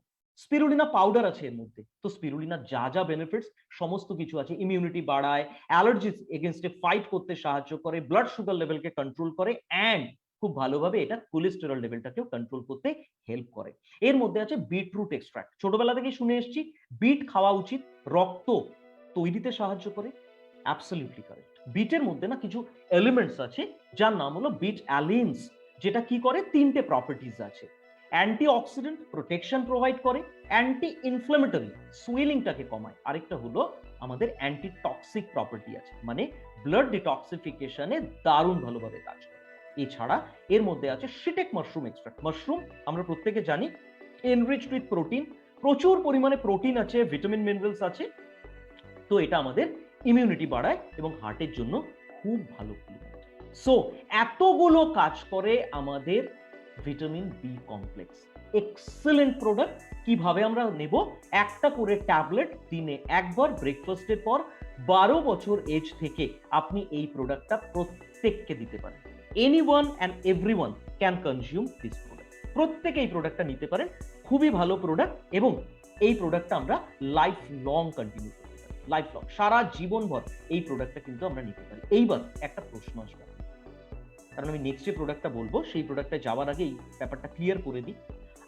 spirulina powder আছে এর মধ্যে। তো স্পিরুলিনার যা যা বেনিফিটস সমস্ত কিছু আছে, ইমিউনিটি বাড়ায়, অ্যালার্জিস এগেইনস্টে ফাইট করতে সাহায্য করে, ব্লাড সুগার লেভেলকে কন্ট্রোল করে, অ্যান্ড খুব ভালোভাবে এটা কোলেস্টেরল লেভেলটাকেও কন্ট্রোল করতে হেল্প করে। এর মধ্যে আছে বিটরুট এক্সট্রাক্ট। ছোটবেলা থেকে শুনে এসেছি বিট খাওয়া উচিত, রক্ত তৈরিতে সাহায্য করে। Absolutely correct. বিটের মধ্যে না কিছু এলিমেন্টস আছে যার নাম হলো বিট অ্যালিনস, যেটা কি করে, তিনটে প্রপার্টিজ আছে। অ্যান্টিঅক্সিডেন্ট প্রোটেকশন প্রোভাইড করে, অ্যান্টি ইনফ্লামেটরি সুয়েলিংটাকে কমায়, আরেকটা হলো আমাদের অ্যান্টি টক্সিক প্রপার্টি আছে, মানে ব্লাড ডিটক্সিফিকেশনে দারুণ ভালোভাবে কাজ করে। এছাড়া এর মধ্যে আছে শিটেক মাশরুম এক্সট্রাক্ট। মাশরুম আমরা প্রত্যেকে জানি এনরিচড উইথ প্রোটিন, প্রচুর পরিমাণে প্রোটিন আছে, ভিটামিন মিনারেলস আছে, তো এটা আমাদের ইমিউনিটি বাড়ায় এবং হার্টের জন্য খুব ভালো। সো এতগুলো কাজ করে আমাদের vitamin B complex, excellent product. কিভাবে আমরা নেব? একটা করে ট্যাবলেট দিনে একবার ব্রেকফাস্টের পর 12 বছর এজ থেকে আপনি এই প্রোডাক্টটা প্রত্যেককে দিতে পারেন। Anyone and everyone can consume this product. প্রত্যেকে এই প্রোডাক্টটা নিতে পারেন, খুবই ভালো প্রোডাক্ট, এবং এই প্রোডাক্টটা আমরা লাইফ লং কন্টিনিউ করতে পারি, লাইফ লং, সারা জীবনভর এই প্রোডাক্টটা কিন্তু আমরা নিতে পারি। এইবার একটা প্রশ্ন আসবে, কারণ আমি নেক্সট যে প্রোডাক্টটা বলবো সেই প্রোডাক্টটা যাওয়ার আগেই ব্যাপারটা ক্লিয়ার করে দিই।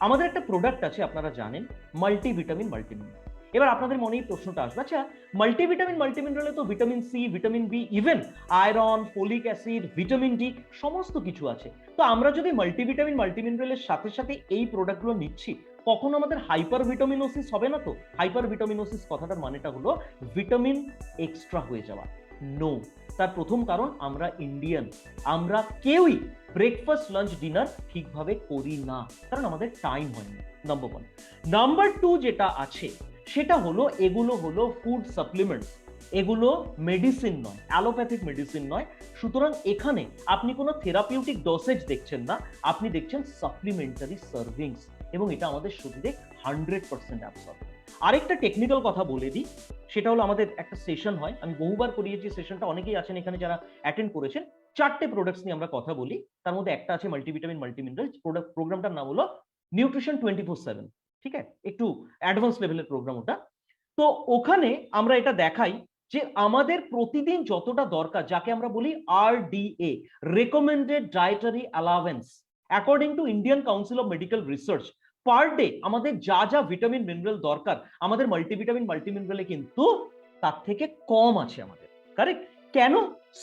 আমাদের একটা প্রোডাক্ট আছে, আপনারা জানেন, মাল্টিভিটামিন মাল্টিমিনারেল। এবার আপনাদের মনেই প্রশ্নটা আসবে, আচ্ছা মাল্টিভিটামিন মাল্টিমিনারেলে তো vitamin C, vitamin B, even iron, folic acid, vitamin D সমস্ত কিছু আছে, তো আমরা যদি মাল্টিভিটামিন মাল্টিমিনারেলের সাথে সাথে এই প্রোডাক্টগুলো নিচ্ছি, কখনো আমাদের হাইপার ভিটামিনোসিস হবে না তো? হাইপার ভিটামিনোসিস কথাটার মানেটা হলো ভিটামিন এক্সট্রা হয়ে যাওয়া। নো, তার প্রথম কারণ আমরা ইন্ডিয়ান, আমরা কেউই ব্রেকফাস্ট লাঞ্চ ডিনার ঠিকভাবে করি না, কারণ আমাদের টাইম হয় না, নাম্বার ওয়ান। নাম্বার টু যেটা আছে সেটা হলো এগুলো হলো ফুড সাপ্লিমেন্টস, এগুলো মেডিসিন নয়, অ্যালোপ্যাথিক মেডিসিন নয়। সুতরাং এখানে আপনি কোনো থেরাপিউটিক ডোসেজ দেখছেন না, আপনি দেখছেন সাপ্লিমেন্টারি সার্ভিংস, এবং এটা আমাদের শরীরে 100% অ্যাবসর্ব। আরেকটা টেকনিক্যাল কথা বলে দিই, সেটা হলো আমাদের একটা সেশন হয়, আমি বহুবার করিয়েছি সেশনটা, অনেকেই আছেন এখানে যারা অ্যাটেন্ড করেছেন। 4টে প্রোডাক্টস নিয়ে আমরা কথা বলি, তার মধ্যে একটা আছে মাল্টিভিটামিন মাল্টিমিনারেল। প্রোগ্রামটার নাম হলো নিউট্রিশন 24/7, ঠিক আছে, একটু অ্যাডভান্স লেভেলের প্রোগ্রাম ওটা। তো ওখানে আমরা এটা দেখাই যে আমাদের প্রতিদিন যতটা দরকার, যাকে আমরা বলি RDA, recommended dietary allowance, according to Indian council of medical research, per day আমাদের যা যা ভিটামিন মিনারেল দরকার, আমাদের মাল্টিভিটামিন মাল্টিমিনারেলে কিন্তু তার থেকে কম আছে আমাদের, কারেক্ট? কেন?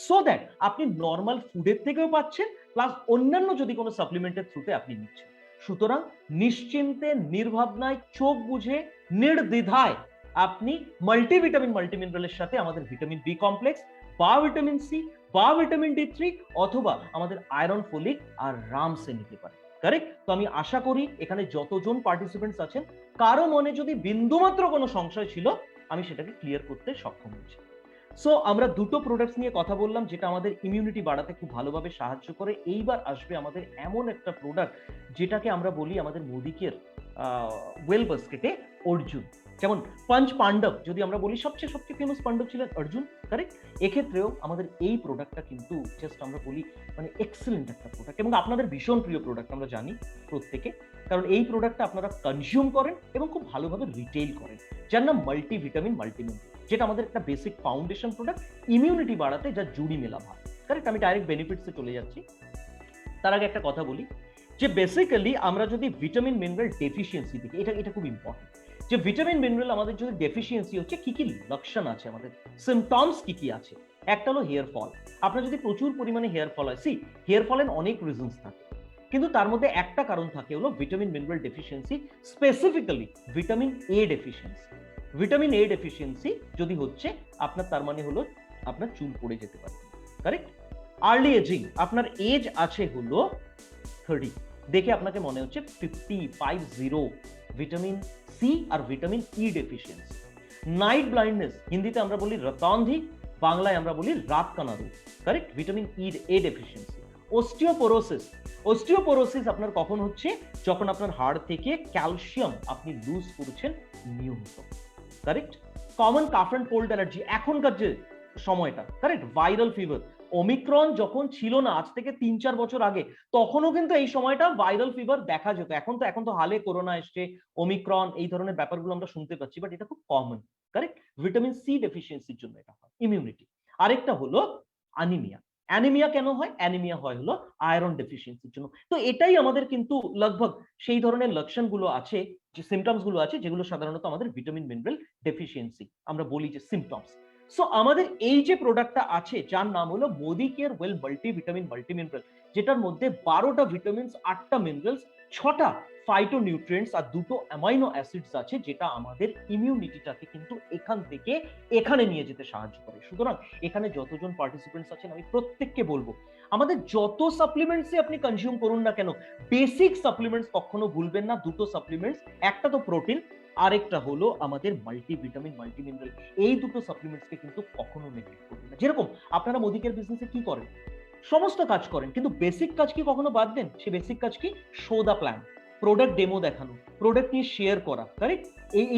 সো দ্যাট আপনি নর্মাল ফুডের থেকেও পাচ্ছেন, প্লাস অন্যান্য যদি কোনো সাপ্লিমেন্টের থ্রুতে আপনি নিচ্ছেন। সুতরাং নিশ্চিন্তে, নির্ভাবনায়, চোখ বুঝে, নির্দ্বিধায় আপনি মাল্টিভিটামিন মাল্টিমিনারেলের সাথে আমাদের ভিটামিন বি কমপ্লেক্স বা ভিটামিন সি বা ভিটামিন D3 অথবা আমাদের আয়রন, ফোলিক আর রামসে নিতে পারেন, কারেক্ট? তো আমি আশা করি এখানে যতজন পার্টিসিপেন্টস আছেন, কারো মনে যদি বিন্দুমাত্র কোনো সংশয় ছিল, আমি সেটাকে ক্লিয়ার করতে সক্ষম হয়েছি। সো আমরা দুটো প্রোডাক্টস নিয়ে কথা বললাম যেটা আমাদের ইমিউনিটি বাড়াতে খুব ভালোভাবে সাহায্য করে। এইবার আসবে আমাদের এমন একটা প্রোডাক্ট যেটাকে আমরা বলি আমাদের মোদিকের ওয়েল বাস্কেটে অর্জুন। যেমন পঞ্চ পাণ্ডব যদি আমরা বলি, সবচেয়ে ফেমাস পাণ্ডব ছিলেন অর্জুন, কারেক্ট? এক্ষেত্রেও আমাদের এই প্রোডাক্টটা কিন্তু জাস্ট আমরা বলি মানে এক্সেলেন্ট একটা প্রোডাক্ট, এবং আপনাদের ভীষণ প্রিয় প্রোডাক্ট আমরা জানি প্রত্যেকে, কারণ এই প্রোডাক্টটা আপনারা কনজিউম করেন এবং খুব ভালোভাবে রিটেইল করেন, যার নাম মাল্টিভিটামিন মাল্টিমিনারেল, যেটা আমাদের একটা বেসিক ফাউন্ডেশন প্রোডাক্ট ইমিউনিটি বাড়াতে, যা জুড়ি মেলা ভাব, কারেক্ট? আমি ডাইরেক্ট বেনিফিটসে চলে যাচ্ছি। তার আগে একটা কথা বলি যে বেসিক্যালি আমরা যদি ভিটামিন মিনারেল ডেফিসিয়েন্সি দিকে, এটা খুব ইম্পর্টেন্ট, যে ভিটামিন মিনারেল আমাদের যদি ডেফিসিয়েন্সি হচ্ছে, কি কি লক্ষণ আছে, আমাদের সিমটমস কি কি আছে। একটা হলো হেয়ার ফল। আপনার যদি প্রচুর পরিমাণে হেয়ার ফল হয়, হেয়ার ফলের অনেক রিজনস থাকে, কিন্তু তার মধ্যে একটা কারণ থাকে হলো vitamin mineral deficiency, specifically vitamin A deficiency. Vitamin A deficiency যদি হচ্ছে আপনার, তার মানে হলো আপনার চুল পড়ে যেতে পারে, কারেক্ট? আর্লি এজিং, আপনার এজ আছে হলো 30, দেখে আপনাকে মনে হচ্ছে 50, ভিটামিন সি আর vitamin E deficiency. Night blindness, হিন্দিতে আমরা বলি রতৌঁধি, বাংলায় আমরা বলি রাত কানা রোগ, correct? Vitamin A deficiency. Osteoporosis আপনার কখন হচ্ছে? যখন আপনার হাড় থেকে ক্যালসিয়াম আপনি লুজ করছেন নিয়মিত, correct? Common calf and cold allergy, এখনকার যে সময়টা, কারেক্ট? ভাইরাল ফিভার, ওমিক্রন যখন ছিল না, আজ থেকে 3-4 বছর আগে, তখনও কিন্তু এই সময়টা ভাইরাল ফিভার দেখা যেত। এখন তো হালে করোনা এসছে, ওমিক্রন, এই ধরনের ব্যাপারগুলো আমরা শুনতে পাচ্ছি, বাট এটা খুব কমন, কারেক্ট? ভিটামিন সি ডেফিসিয়েন্সির জন্য এটা হয়, ইমিউনিটি। আরেকটা হলো অ্যানিমিয়া। অ্যানিমিয়া কেন হয়? অ্যানিমিয়া হয় হলো আয়রন ডেফিসিয়েন্সির জন্য। তো এটাই আমাদের কিন্তু লগভগ সেই ধরনের লক্ষণগুলো আছে, যে সিমটমস গুলো আছে, যেগুলো সাধারণত আমাদের ভিটামিন মিনারেল ডেফিসিয়েন্সি আমরা বলি যে সিমটমস। সো আমাদের এই যে প্রোডাক্টটা আছে, যার নাম হলো Modicare well multivitamin multimineral, যেটার মধ্যে 12টা ভিটামিনস, 8টা মিনারেলস, 6টা ফাইটোনিউট্রিয়েন্টস আর 2টো অ্যামাইনো অ্যাসিডস আছে, যেটা আমাদের ইমিউনিটিটাকে কিন্তু এখান থেকে এখানে নিয়ে যেতে সাহায্য করে। সুতরাং এখানে যতজন পার্টিসিপেন্টস আছেন আমি প্রত্যেককে বলবো, আমাদের যত সাপ্লিমেন্টসই আপনি কনজিউম করুন না কেন, বেসিক সাপ্লিমেন্টস কখনো ভুলবেন না। দুটো সাপ্লিমেন্টস, একটা তো প্রোটিন, আরেকটা হলো আমাদের মাল্টিভিটামিন মাল্টিমিনারেল। এই দুটো সাপ্লিমেন্টসকে কিন্তু কখনো নেগলেক্ট করবেন না। যেরকম আপনারা মোদিকের বিজনেসে কি করেন, সমস্ত কাজ করেন, কিন্তু বেসিক কাজ কি কখনো বাদ দেন? সে বেসিক কাজ কি? Show the plan, product demo দেখানো, প্রোডাক্ট নিয়ে শেয়ার করা, কারেক্ট?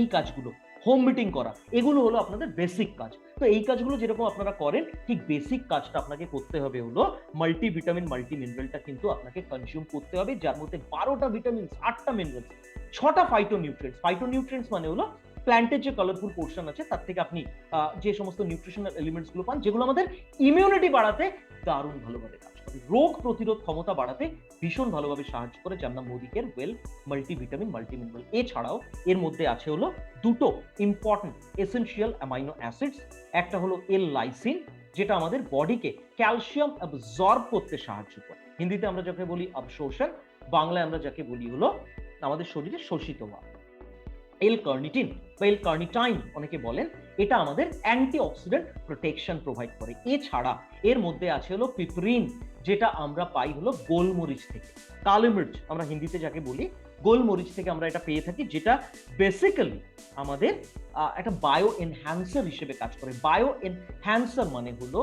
এই কাজগুলো, হোম মিটিং করা, এগুলো হলো আপনাদের বেসিক কাজ। তো এই কাজগুলো যেরকম আপনারা করেন, ঠিক বেসিক কাজটা আপনাকে করতে হবে হলো মাল্টিভিটামিন মাল্টিমিনারেলটা কিন্তু আপনাকে কনজিউম করতে হবে, যার মধ্যে 12টা ভিটামিনস, 8টা মিনারেলস, 6টা ফাইটোনিউট্রিয়েন্টস। ফাইটোনিউট্রিয়েন্টস মানে হলো প্ল্যান্টের যে কালারফুল পোর্শন আছে তার থেকে আপনি যে সমস্ত নিউট্রিশনাল এলিমেন্টস গুলো পান, যেগুলো আমাদের ইমিউনিটি বাড়াতে দারুণ ভালোভাবে কাজ করে, রোগ প্রতিরোধ ক্ষমতা বাড়াতে ভীষণ ভালোভাবে সাহায্য করে, যার নাম মোদিকের ওয়েল মাল্টিভিটামিন মাল্টিমিনারেল। এছাড়াও এর মধ্যে আছে হলো দুটো ইম্পর্টেন্ট এসেনশিয়াল অ্যামাইনো অ্যাসিডস। একটা হলো এল লাইসিন, যেটা আমাদের বডিকে ক্যালসিয়াম অ্যাবজর্ব করতে সাহায্য করে। হিন্দিতে আমরা যাকে বলি অবশোষণ, বাংলায় আমরা যাকে বলি হলো আমাদের শরীরে শোষিত হওয়া। এল কার্নিটিন বা এল কার্নিটাইন অনেকে বলেন, এটা আমাদের অ্যান্টিঅক্সিডেন্ট প্রোটেকশন প্রোভাইড করে। এছাড়া এর মধ্যে আছে হলো পিপরিন, যেটা আমরা পাই হলো গোলমরিচ থেকে। কালো মির্চ আমরা হিন্দিতে যাকে বলি, গোলমরিচ থেকে আমরা এটা পেয়ে থাকি, যেটা বেসিক্যালি আমাদের একটা বায়ো এনহ্যান্সার হিসেবে কাজ করে। বায়ো এনহ্যান্সার মানে হলো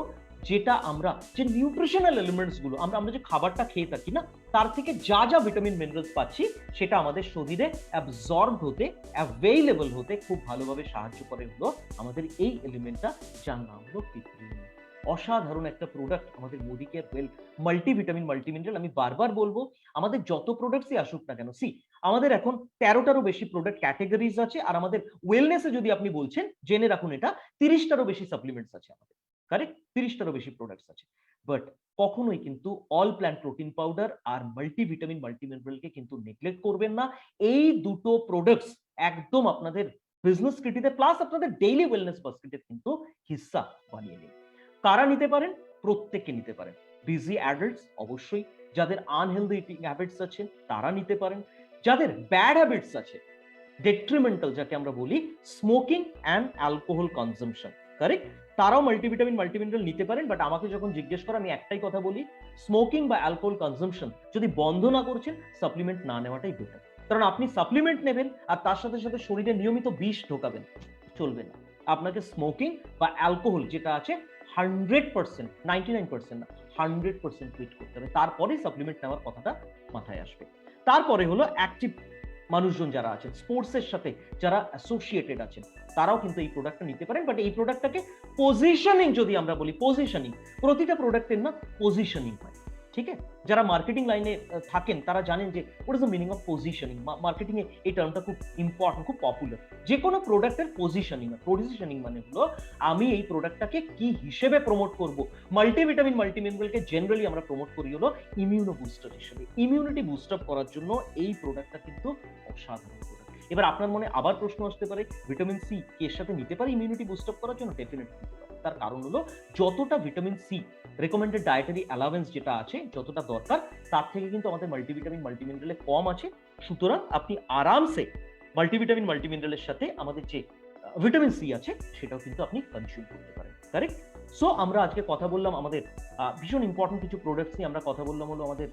যেটা আমরা যে নিউট্রিশনাল এলিমেন্টস গুলো আমরা যে খাবারটা খেয়ে থাকি না, তার থেকে যা যা ভিটামিন মিনারেলস পাচ্ছি সেটা আমাদের শরীরে অ্যাবজর্ব হতে, অ্যাভেইলেবল হতে খুব ভালোভাবে সাহায্য করে হলো আমাদের এই এলিমেন্টটা, যার নাম হলো পিপরিন। অসাধারণ একটা প্রোডাক্ট আমাদের মোদিকেয়ার ওয়েল মাল্টিভিটামিন মাল্টিমিনারেল। আমি বারবার বলবো, আমাদের যত প্রোডাক্টসই আসুক না কেন, আমাদের এখন 13টারও বেশি প্রোডাক্ট ক্যাটেগরিজ আছে, আর আমাদের ওয়েলনেসে যদি আপনি বলছেন, জেনে রাখুন এটা 30টারও বেশি সাপ্লিমেন্টস আছে আমাদের, কারেক্ট? 30টারও বেশি প্রোডাক্টস আছে। বাট কখনোই কিন্তু অল প্ল্যান্ট প্রোটিন পাউডার আর মাল্টিভিটামিন মাল্টিমিনারেলকে কিন্তু নেগলেক্ট করবেন না। এই দুটো প্রোডাক্টস একদম আপনাদের বিজনেস কিটিতে প্লাস আপনাদের ডেইলি ওয়েলনেস বাস্কেটের কিন্তু হিস্সা বানিয়ে নিন। কারা নিতে পারেন? প্রত্যেককে নিতে পারেন। বিজি অ্যাডাল্টস অবশ্যই, যাদের আনহেলদি ইটিং হ্যাবিটস আছে তারা নিতে পারেন, যাদের ব্যাড হ্যাবিটস আছে, ডেট্রিমেন্টাল যাকে আমরা বলি, smoking and alcohol consumption, correct, তারাও মাল্টিভিটামিন মাল্টিমিনারেল নিতে পারেন। বাট আমাকে যখন জিজ্ঞেস করে, আমি একটাই কথা বলি, স্মোকিং বা অ্যালকোহল কনজাম্পশন যদি বন্ধ না করছেন, সাপ্লিমেন্ট না নেওয়াটাই বেটার। কারণ আপনি সাপ্লিমেন্ট নেবেন আর তার সাথে সাথে শরীরে নিয়মিত বিষ ঢোকাবেন, চলবে না। আপনাকে স্মোকিং বা অ্যালকোহল যেটা আছে 100%, 99% না, 100% কুইট করতে হবে, তারপরে সাপ্লিমেন্ট নেওয়ার কথাটা মাথায় আসবে। তারপরে হলো অ্যাক্টিভ মানুষজন যারা আছেন, স্পোর্টসের সাথে যারা অ্যাসোসিয়েটেড আছেন, তারাও কিন্তু এই প্রোডাক্টটা নিতে পারেন। বাট এই প্রোডাক্টটাকে পজিশনিং যদি আমরা বলি, পজিশনিং, প্রতিটা প্রোডাক্টের না পজিশনিং হয়, ঠিক আছে? যারা মার্কেটিং লাইনে থাকেন তারা জানেন যে what is the meaning of positioning. Marketing এ এই টার্মটা খুব ইম্পর্টেন্ট, খুব পপুলার। যে কোনো প্রোডাক্টের পজিশনিং, পজিশনিং মানে হলো আমি এই প্রোডাক্টটাকে কি হিসেবে প্রমোট করব। মাল্টিভিটামিন মাল্টিমিনারেলকে জেনারেলি আমরা প্রমোট করি হলো ইমিউনো বুস্টার হিসেবে। ইমিউনিটি বুস্ট আপ করার জন্য এই প্রোডাক্টটা কিন্তু অসাধারণ প্রোডাক্ট। এবার আপনার মনে আবার প্রশ্ন আসতে পারে, ভিটামিন সি কি এর সাথে নিতে পারি ইমিউনিটি বুস্ট আপ করার জন্য? ডেফিনেটলি নিতে পারে। তার কারণ হলো যতটা vitamin C recommended dietary allowance যেটা আছে, যতটা দরকার, তার থেকে কিন্তু আমাদের মাল্টিভিটামিন মাল্টিমিনারেলে কম আছে। সুতরাং আপনি আরামসে মাল্টিভিটামিন মাল্টিমিনারেলের সাথে আমাদের যে ভিটামিন সি আছে সেটাও কিন্তু আপনি কনজিউম করতে পারেন, কারেক্ট? সো আমরা আজকে কথা বললাম আমাদের ভীষণ ইম্পর্টেন্ট কিছু প্রোডাক্টস নিয়ে। আমরা কথা বললাম হলো আমাদের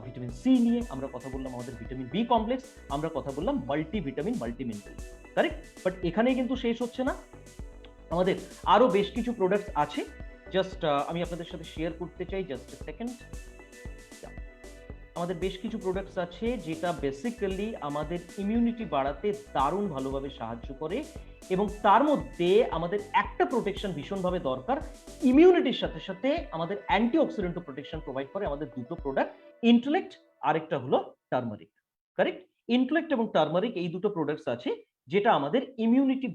ভিটামিন সি নিয়ে, আমরা কথা বললাম আমাদের ভিটামিন বি কমপ্লেক্স, আমরা কথা বললাম মাল্টিভিটামিন মাল্টিমিনারেল, কারেক্ট? বাট এখানেই কিন্তু শেষ হচ্ছে না, আমাদের আরো বেশ কিছু প্রোডাক্টস আছে। জাস্ট আমি আপনাদের সাথে শেয়ার করতে চাই, জাস্ট এ সেকেন্ড। আমাদের বেশ কিছু প্রোডাক্টস আছে যেটা বেসিক্যালি আমাদের ইমিউনিটি বাড়াতে দারুণ ভালোভাবে সাহায্য করে, এবং তার মধ্যে আমাদের একটা প্রোটেকশন ভীষণভাবে দরকার। ইমিউনিটির সাথে সাথে আমাদের অ্যান্টিঅক্সিডেন্টও প্রোটেকশন প্রোভাইড করে আমাদের দুটো প্রোডাক্ট, ইন্টেলেক্ট আরেকটা হলো টার্মারিক, কারেক্ট? ইন্টেলেক্ট এবং টার্মারিক এই দুটো প্রোডাক্টস আছে যেটা আমাদের ইমিউনিটি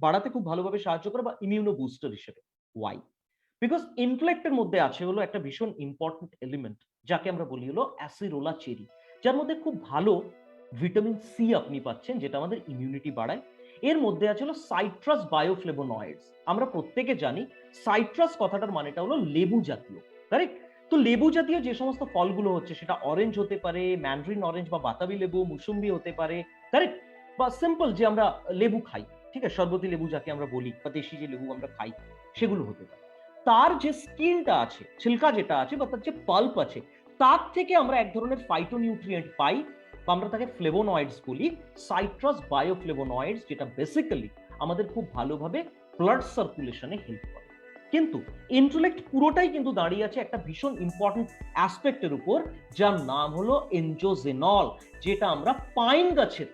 বাড়াতে খুব ভালোভাবে সাহায্য করে, বা ইমিউনো বুস্টার হিসেবে। ওয়াই? বিকজ ইন্টেলেক্টের মধ্যে আছে হলো একটা ভীষণ ইম্পর্টেন্ট এলিমেন্ট যাকে আমরা বলি হলো অ্যাসিরোলা চেরি, যার মধ্যে খুব ভালো ভিটামিন সি আপনি পাচ্ছেন, যেটা আমাদের ইমিউনিটি বাড়ায়। এর মধ্যে আছে হলো সাইট্রাস বায়োফ্লেভোনয়েডস। আমরা প্রত্যেকে জানি সাইট্রাস কথাটার মানেটা হলো লেবু জাতীয়, কারেক্ট? তো তো লেবু জাতীয় যে সমস্ত ফলগুলো হচ্ছে, সেটা অরেঞ্জ হতে পারে, ম্যান্ডারিন অরেঞ্জ বা বাতাবি লেবু, মুসুম্বি হতে পারে, কারেক্ট, বা সিম্পল যে আমরা লেবু খাই, ঠিক আছে, শরবতি লেবু যাকে আমরা বলি, বা দেশি যে লেবু আমরা খাই, সেগুলো হতে পারে। তার যে স্কিনটা আছে, ছিলকা যেটা আছে, বা তার যে পাল্প আছে, তার থেকে আমরা এক ধরনের ফাইটোনিউট্রিয়েন্ট পাই, বা আমরা তাকে ফ্লেভোনয়েডস বলি, সাইট্রাস বায়োফ্লেভোনয়েডস, যেটা বেসিক্যালি আমাদের খুব ভালোভাবে ব্লাড সার্কুলেশনে হেল্প করে। কিন্তু ইন্টেলেক্ট পুরোটাই কিন্তু দাঁড়িয়ে আছে একটা ভীষণ ইম্পর্টেন্ট অ্যাসপেক্টের উপর, যার নাম হলো এনজোজেনল, যেটা আমরা পাইন গাছের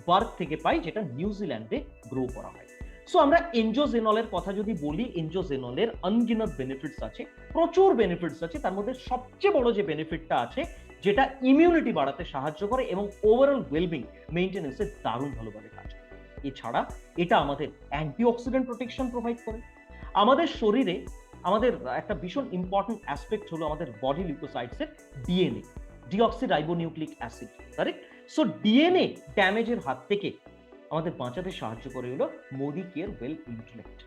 বার্ক থেকে পাই, যেটা নিউজিল্যান্ডে গ্রো করা হয়। সো আমরা এনজোজেনলের কথা যদি বলি, এনজোজেনলের আনগিনাত বেনিফিটস আছে, প্রচুর বেনিফিটস আছে। তার মধ্যে সবচেয়ে বড় যে বেনিফিটটা আছে, যেটা ইমিউনিটি বাড়াতে সাহায্য করে এবং ওভারঅল ওয়েলবিং মেইনটেনেন্সে দারুণ ভালোভাবে কাজ করে। এছাড়া এটা আমাদের অ্যান্টিঅক্সিডেন্ট প্রোটেকশন প্রোভাইড করে। আমাদের শরীরে আমাদের একটা ভীষণ ইম্পর্টেন্ট অ্যাসপেক্ট হলো আমাদের বডি লিউকোসাইটস এর DNA, deoxyribonucleic acid, correct. So DNA ড্যামেজের হাত থেকে আমাদের বাঁচাতে সাহায্য করে হলো Modicare well intellect.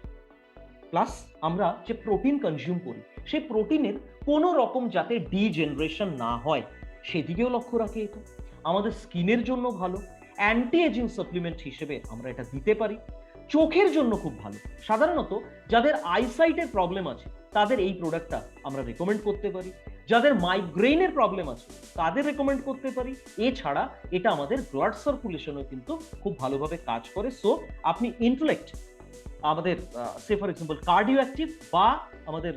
Plus আমরা যে প্রোটিন কনজিউম করি, সেই প্রোটিনের কোনো রকম যাতে ডিজেনারেশন না হয় সেদিকেও লক্ষ্য রাখে এটা। আমাদের স্কিনের জন্য ভালো, অ্যান্টি এজিং সাপ্লিমেন্ট হিসেবে আমরা এটা দিতে পারি। চোখের জন্য খুব ভালো, সাধারণত যাদের আইসাইটের প্রবলেম আছে তাদের এই প্রোডাক্টটা আমরা রেকমেন্ড করতে পারি। যাদের মাইগ্রেনের প্রবলেম আছে তাদের রেকমেন্ড করতে পারি। এছাড়া এটা আমাদের ব্লাড সার্কুলেশনও কিন্তু খুব ভালোভাবে কাজ করে। সো আপনি ইন্টেলেক্ট আমাদের সে ফর এক্সাম্পল কার্ডিও অ্যাক্টিভ, বা আমাদের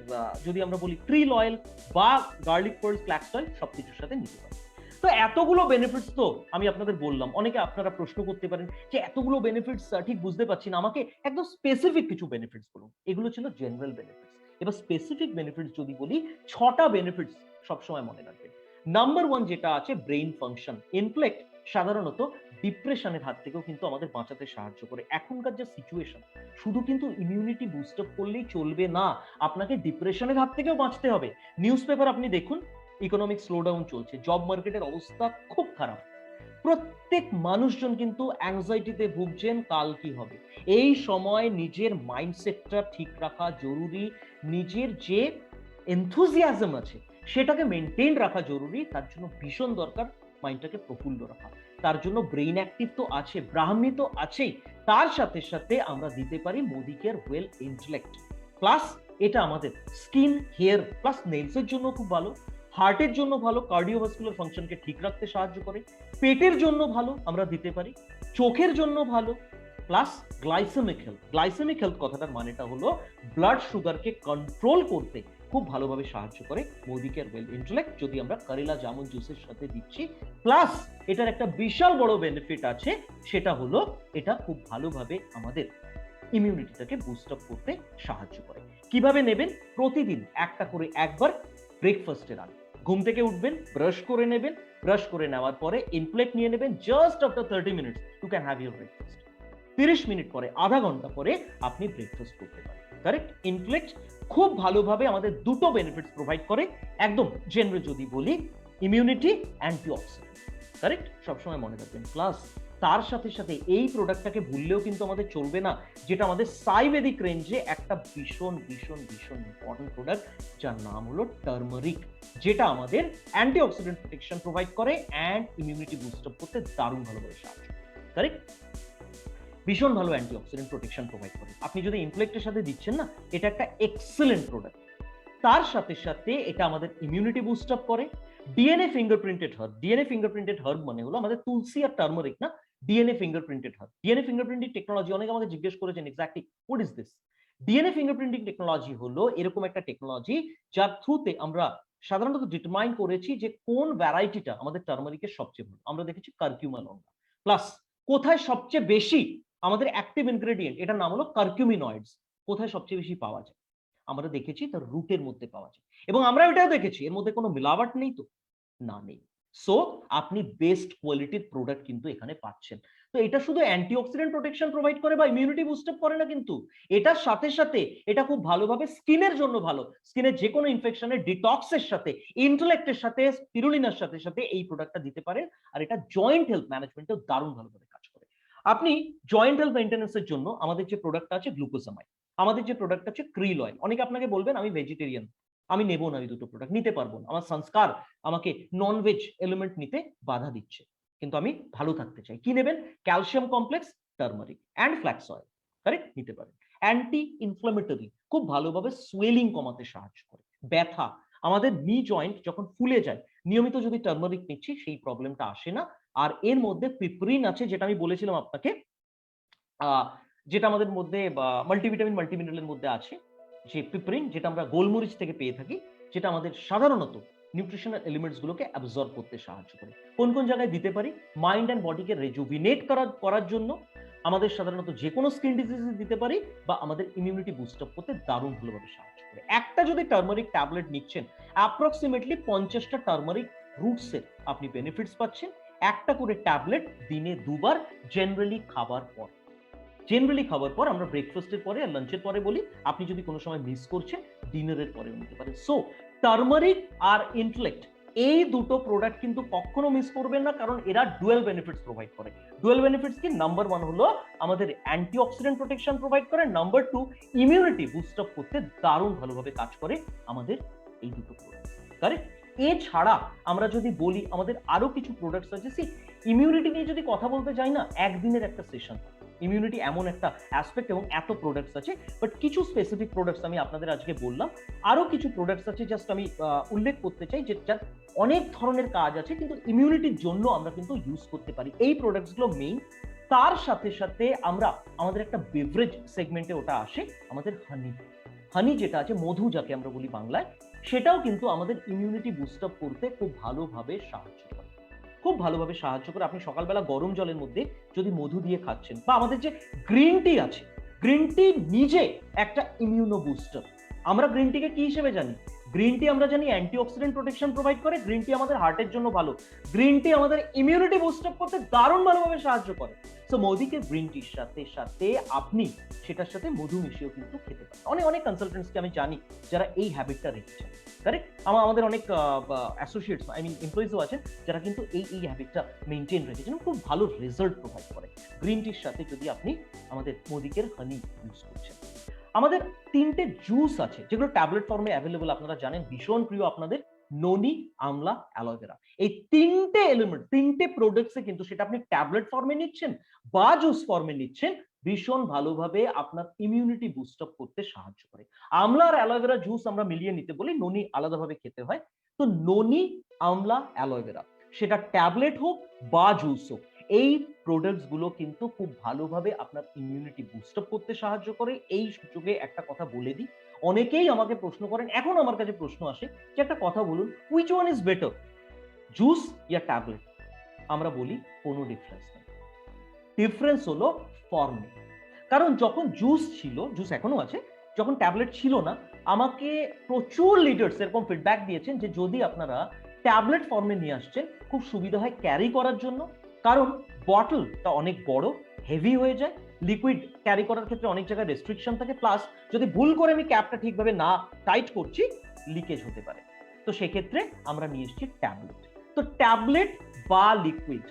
যদি আমরা বলি ট্রিল অয়েল বা গার্লিক পার্ল ফ্ল্যাক্স অয়েল, সবকিছুর সাথে নিতে পারি। তো এতগুলো বেনিফিটস তো আমি আপনাদের বললাম। অনেকে আপনারা প্রশ্ন করতে পারেন যে এতগুলো বেনিফিটস ঠিক বুঝতে পারছি না, আমাকে একদম স্পেসিফিক কিছু বেনিফিটস বলুন। এগুলো ছিল জেনারেল বেনিফিটস। এবার স্পেসিফিক বেনিফিটস যদি বলি, 6টা বেনিফিটস সবসময় মনে রাখবেন। নাম্বার 1 যেটা আছে ব্রেইন ফাংশন। ইন্টেলেক্ট সাধারণত ডিপ্রেশনের হাত থেকেও কিন্তু আমাদের বাঁচাতে সাহায্য করে। এখনকার যে সিচুয়েশন, শুধু কিন্তু ইমিউনিটি বুস্ট আপ করলেই চলবে না, আপনাকে ডিপ্রেশনের হাত থেকেও বাঁচতে হবে। নিউজ পেপার আপনি দেখুন, ইকোনমিক স্লোডাউন চলছে, জব মার্কেটের অবস্থা খুব খারাপ, প্রত্যেক মানুষজন কিন্তু অ্যাংজাইটিতে ভুগছেন, কাল কি হবে। এই সময় নিজের মাইন্ডসেটটা ঠিক রাখা জরুরি, নিজের যে এনথুজিয়াজম আছে সেটাকে মেনটেন রাখা জরুরি। তার জন্য ভীষণ দরকার মাইন্ডটাকে প্রফুল্ল রাখা। তার জন্য ব্রেইন অ্যাক্টিভ তো আছে, ব্রাহ্মী তো আছেই, তার সাথে সাথে আমরা দিতে পারি Modi care well intellect. Plus এটা আমাদের স্কিন, হেয়ার প্লাস নেলসের জন্য খুব ভালো, হার্টের জন্য ভালো, কার্ডিওভাস্কুলার ফাংশনকে ঠিক রাখতে সাহায্য করে, পেটের জন্য ভালো আমরা দিতে পারি, চোখের জন্য ভালো, plus glycemic health. Glycemic health কথাটার মানেটা হলো ব্লাড সুগারকে কন্ট্রোল করতে খুব ভালোভাবে সাহায্য করে মোদি কেয়ার ওয়েল ইন্টেলেক্ট, যদি আমরা কারেলা জামুন জুসের সাথে দিচ্ছি। প্লাস এটার একটা বিশাল বড় বেনিফিট আছে, সেটা হলো এটা খুব ভালোভাবে আমাদের ইমিউনিটিটাকে বুস্ট আপ করতে সাহায্য করে। কিভাবে নেবেন? প্রতিদিন একটা করে একবার ব্রেকফাস্টের আগে ঘুম থেকে উঠবেন, ব্রাশ করে নেবেন, ব্রাশ করে নেওয়ার পরে ইনফ্লেক্ট নিয়ে নেবেন। Just after 30 minutes you can have your breakfast. 30 minute পরে, আধা ঘন্টা পরে আপনি ব্রেকফাস্ট করতে পারেন, কারেক্ট। ইনফ্লেক্ট খুব ভালোভাবে আমাদের দুটো বেনিফিটস প্রোভাইড করে। একদম জেনারেল যদি বলি, ইমিউনিটি, অ্যান্টিঅক্সিডেন্ট, কারেক্ট, সবসময় মনে রাখবেন। প্লাস তার সাথে সাথে এই প্রোডাক্টটাকে ভুললেও কিন্তু আমাদের চলবে না, যেটা আমাদের সাইবেদিক রেঞ্জে একটা ভীষণ ভীষণ ভীষণ ইম্পর্টেন্ট প্রোডাক্ট, যার নাম হলো টার্মারিক, যেটা আমাদের অ্যান্টিঅক্সিডেন্ট প্রোটেকশন প্রোভাইড করে অ্যান্ড ইমিউনিটি বুস্ট আপ করতে দারুণ ভালোভাবে সাহায্য করে, কারেক্ট। ভীষণ ভালো অ্যান্টিঅক্সিডেন্ট প্রোটেকশন প্রোভাইড করে। আপনি যদি ইনফ্লেক্টের সাথে দিচ্ছেন না, এটা একটা এক্সেলেন্ট প্রোডাক্ট। তার সাথে সাথে এটা আমাদের ইমিউনিটি বুস্ট আপ করে। DNA fingerprinted herb, DNA fingerprinted herb মানে হলো আমাদের তুলসী আর টার্মারিক না, DNA fingerprinted herb. DNA fingerprinting technology, অনেকে আমাকে জিজ্ঞেস করেছেন exactly what is this. DNA fingerprinting technology হলো এরকম একটা টেকনোলজি যার থ্রুতে আমরা সাধারণত ডিটারমাইন করেছি যে কোন ভ্যারাইটিটা আমাদের টার্মারিকের সবচেয়ে ভালো। আমরা দেখেছি কারকিউমা লঙ্কা। প্লাস কোথায় সবচেয়ে বেশি আমাদের অ্যাক্টিভ ইনগ্রেডিয়েন্ট, এটার নাম হলো কারকিউমিনয়েডস, কোথায় সবচেয়ে বেশি পাওয়া যায় আমরা দেখেছি তার রুটের মধ্যে পাওয়া যায়। এবং আমরা এটাও দেখেছি এর মধ্যে কোনো মিলাওয়াট নেই, তো না, নেই। সো আপনি বেস্ট কোয়ালিটির প্রোডাক্ট কিন্তু এখানে পাচ্ছেন। তো এটা শুধু অ্যান্টিঅক্সিডেন্ট প্রোটেকশন প্রোভাইড করে বা ইমিউনিটি বুস্ট আপ করে না, কিন্তু এটার সাথে সাথে এটা খুব ভালোভাবে স্কিনের জন্য ভালো, স্কিনের যে কোনো ইনফেকশনের ডিটক্সের সাথে, ইন্টেলেক্টের সাথে, স্পিরুলিনার সাথে সাথে এই প্রোডাক্টটা দিতে পারেন। আর এটা জয়েন্ট হেলথ ম্যানেজমেন্টেও দারুণ ভালোভাবে কাজ করে। আপনি জয়েন্ট হেলথ মেইনটেনেন্সের জন্য আমাদের যে প্রোডাক্টটা আছে গ্লুকোজামাইড, আমাদের যে প্রোডাক্ট আছে ক্রিল অয়েল। অনেকে আপনাকে বলবেন আমি ভেজিটেরিয়ান, আমি নেব না ওই দুটো প্রোডাক্ট, নিতে পারবো না, আমার সংস্কার আমাকে ননভেজ এলিমেন্ট নিতে বাধা দিচ্ছে, কিন্তু আমি ভালো থাকতে চাই। কি নেবেন? Calcium complex, turmeric and flax oil, correct, নিতে পারেন। অ্যান্টি ইনফ্লামেটরি, খুব ভালোভাবে সোয়েলিং কমাতে সাহায্য করে, ব্যথা, আমাদের নি জয়েন্ট যখন ফুলে যায়, নিয়মিত যদি টার্মারিক নিচ্ছি সেই প্রবলেমটা আসে না। আর এর মধ্যে পিপরিন আছে, যেটা আমি বলেছিলাম আপনাকে, যেটা আমাদের মধ্যে মাল্টিভিটামিন মাল্টিমিনারেলের মধ্যে আছে, যে পিপরিন, যেটা আমরা গোলমরিচ থেকে পেয়ে থাকি, যেটা আমাদের সাধারণত নিউট্রিশনাল এলিমেন্টস গুলোকে অ্যাবজর্ব করতে সাহায্য করে। কোন কোন জায়গায় দিতে পারি? মাইন্ড অ্যান্ড বডিকে রেজুভিনেট করার জন্য, আমাদের সাধারণত যে কোনো স্কিন ডিজিজে দিতে পারি, বা আমাদের ইমিউনিটি বুস্ট আপ করতে দারুণ ভালোভাবে সাহায্য করে। একটা যদি টার্মারিক ট্যাবলেট নিচ্ছেন, অ্যাপ্রক্সিমেটলি 50টা টার্মারিক রুটসের আপনি বেনিফিটস পাচ্ছেন। একটা করে ট্যাবলেট দিনে 2 বার, জেনারেলি খাবার পর। আমরা ব্রেকফাস্টের পরে আর লাঞ্চের পরে বলি, আপনি যদি কোনো সময় মিস করছেন, ডিনারের পরেও নিতে পারেন। সো টার্মারিক আর ইন্টেলেক্ট, এই দুটো প্রোডাক্ট কিন্তু কখনো মিস করবেন না, কারণ এরা ডুয়েল বেনিফিটস প্রোভাইড করে। ডুয়েল বেনিফিটস কি? নাম্বার 1 হলো আমাদের অ্যান্টিঅক্সিডেন্ট প্রোটেকশন প্রোভাইড করে, নাম্বার 2 ইমিউনিটি বুস্ট আপ করতে দারুণ ভালোভাবে কাজ করে আমাদের এই দুটো প্রোডাক্ট, কারেক্ট। এছাড়া আমরা যদি বলি, আমাদের আরো কিছু প্রোডাক্টস আছে। ইমিউনিটি নিয়ে যদি কথা বলতে যাই না, একদিনের একটা সেশন। ইমিউনিটি এমন একটা অ্যাসপেক্ট এবং এত প্রোডাক্টস আছে, বাট কিছু স্পেসিফিক প্রোডাক্টস আমি আপনাদের আজকে বললাম। আরো কিছু প্রোডাক্টস আছে, জাস্ট আমি উল্লেখ করতে চাই, যে যার অনেক ধরনের কাজ আছে, কিন্তু ইমিউনিটির জন্য আমরা কিন্তু ইউজ করতে পারি এই প্রোডাক্টসগুলো মেইন। তার সাথে সাথে আমরা আমাদের একটা বেভারেজ সেগমেন্টে ওটা আসে, আমাদের হানি যেটা আছে, মধু যাকে আমরা বলি বাংলায়, সেটাও কিন্তু আমাদের ইমিউনিটি বুস্ট আপ করতে খুব ভালোভাবে সাহায্য করে, খুব ভালোভাবে সাহায্য করে। আপনি সকালবেলা গরম জলের মধ্যে যদি মধু দিয়ে খাচ্ছেন, বা আমাদের যে গ্রিন টি আছে, গ্রিন টি নিজে একটা ইমিউনো বুস্টার। আমরা গ্রিন টিকে কি হিসেবে জানি? গ্রিন টি আমরা জানি অ্যান্টিঅক্সিডেন্ট প্রোটেকশন প্রোভাইড করে, গ্রিন টি আমাদের হার্টের জন্য ভালো, গ্রিন টি আমাদের ইমিউনিটি বুস্ট আপ করতে দারুণ ভালোভাবে সাহায্য করে। সো মোদিকে গ্রিন টির সাথে সাথে আপনি সেটার সাথে মধু মিশিয়েও কিন্তু খেতে পারেন। অনেক অনেক কনসালটেন্টসকে আমি জানি যারা এই হ্যাবিটটা রেখেছেন, কারেক্ট। আমাদের অনেক অ্যাসোসিয়েটস, আই মিন এমপ্লয়িজও আছেন, যারা কিন্তু এই হ্যাবিটটা মেনটেন রেখেছেন, খুব ভালো রেজাল্ট প্রোভাইড করে গ্রিন টির সাথে যদি আপনি আমাদের মোদিকের হানি ইউজ করছেন। আমাদের 3টে জুস আছে, যেগুলো ট্যাবলেট ফর্মে অ্যাভেলেবল, আপনারা জানেন, ভীষণ প্রিয় আপনাদের, ননি, আমলা, অ্যালোভেরা। এই 3টে এলিমেন্ট, 3টে প্রোডাক্টসে কিন্তু, সেটা আপনি ট্যাবলেট ফর্মে নিচ্ছেন বা জুস ফর্মে নিচ্ছেন, ভীষণ ভালোভাবে আপনার ইমিউনিটি বুস্ট আপ করতে সাহায্য করে। আমলা আর অ্যালোভেরা জুস আমরা মিলিয়ে নিতে বলি, ননি আলাদাভাবে খেতে হয়। তো ননি, আমলা, অ্যালোভেরা, সেটা ট্যাবলেট হোক বা জুস হোক, এই প্রোডাক্টস গুলো কিন্তু খুব ভালোভাবে আপনার ইমিউনিটি বুস্ট আপ করতে সাহায্য করে। এই সুযোগে একটা কথা বলে দিই, অনেকেই আমাকে প্রশ্ন করেন, এখন আমার কাছে প্রশ্ন আসে যে একটা কথা বলুন, which one is better, juice yeah tablet? আমরা বলি কোনো ডিফারেন্স নেই। ডিফারেন্স হলো ফর্মে। কারণ যখন জুস ছিল, জুস এখনো আছে, যখন ট্যাবলেট ছিল না, আমাকে প্রচুর লিডার্স এরকম ফিডব্যাক দিয়েছেন যে যদি আপনারা ট্যাবলেট ফর্মে নিয়ে আসছেন, খুব সুবিধা হয় ক্যারি করার জন্য, কারণ বটলটা অনেক বড়, হেভি হয়ে যায়, লিকুইড ক্যারি করার ক্ষেত্রে অনেক জায়গায় রেস্ট্রিকশন থাকে, প্লাস যদি ভুল করে আমি ক্যাপটা ঠিকভাবে না টাইট করছি, লিকেজ হতে পারে। তো সেক্ষেত্রে আমরা নিয়ে এসেছি ট্যাবলেট। তো ট্যাবলেট বা লিকুইড,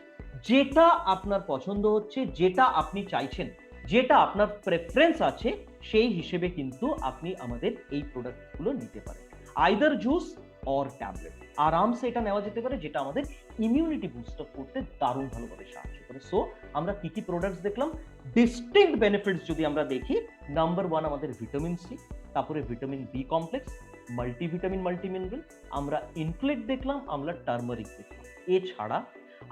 যেটা আপনার পছন্দ হচ্ছে, যেটা আপনি চাইছেন, যেটা আপনার প্রেফারেন্স আছে, সেই হিসেবে কিন্তু আপনি আমাদের এই প্রোডাক্টগুলো নিতে পারেন, আইদার জুস অর ট্যাবলেট। আরামসে এটা নেওয়া যেতে পারে, যেটা আমাদের ইমিউনিটি বুস্ট আপ করতে দারুণ ভালোভাবে সাহায্য করে। সো আমরা কি কি প্রোডাক্টস দেখলাম, ডিস্টিংক্ট বেনিফিটস যদি আমরা দেখি, নাম্বার 1 আমাদের ভিটামিন সি, তারপরে vitamin B complex, multivitamin multimineral, আমরা ইনফ্লেট দেখলাম, আমরা টার্মারিক দেখলাম। এছাড়া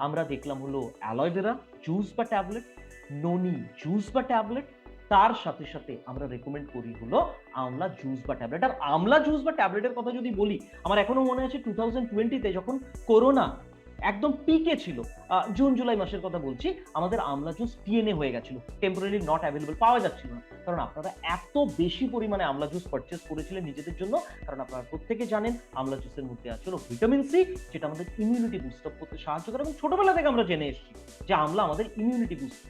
আমরা দেখলাম হলো অ্যালোভেরা জুস বা ট্যাবলেট, ননি জুস বা ট্যাবলেট, তার সাথে সাথে আমরা রেকমেন্ড করি হলো আমলা জুস বা ট্যাবলেট। আর আমলা জুস বা ট্যাবলেটের কথা যদি বলি, আমার এখনো মনে আছে 2020-তে যখন করোনা একদম পিকে ছিল, জুন জুলাই মাসের কথা বলছি, আমাদের আমলা জুস টিএনএ হয়ে গেছিল, টেম্পোরারি নট অ্যাভেলেবল, পাওয়া যাচ্ছিল না, কারণ আপনারা এত বেশি পরিমাণে আমলা জুস পারচেস করেছিলেন নিজেদের জন্য। কারণ আপনারা প্রত্যেকে জানেন আমলা জুসের মধ্যে আছে ভিটামিন সি, যেটা আমাদের ইমিউনিটি বুস্ট আপ করতে সাহায্য করে, এবং ছোটবেলা থেকে আমরা জেনে এসেছি যে আমলা আমাদের ইমিউনিটি বুস্ট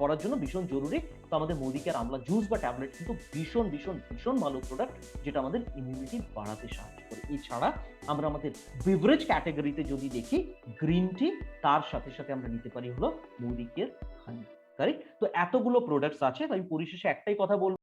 করার জন্য ভীষণ জরুরি। তো আমাদের মোদিকের আমলা জুস বা ট্যাবলেট কিন্তু ভীষণ ভীষণ ভীষণ ভালো প্রোডাক্ট, যেটা আমাদের ইমিউনিটি বাড়াতে সাহায্য করে। এছাড়া আমরা আমাদের বেভারেজ ক্যাটাগরিতে যদি দেখি, গ্রিন টি, তার সাথে সাথে আমরা নিতে পারি হলো মোদিকের হানি, কারেক্ট। তো এতগুলো প্রোডাক্টস আছে, তো আমি পরিশেষে একটাই কথা বলবো,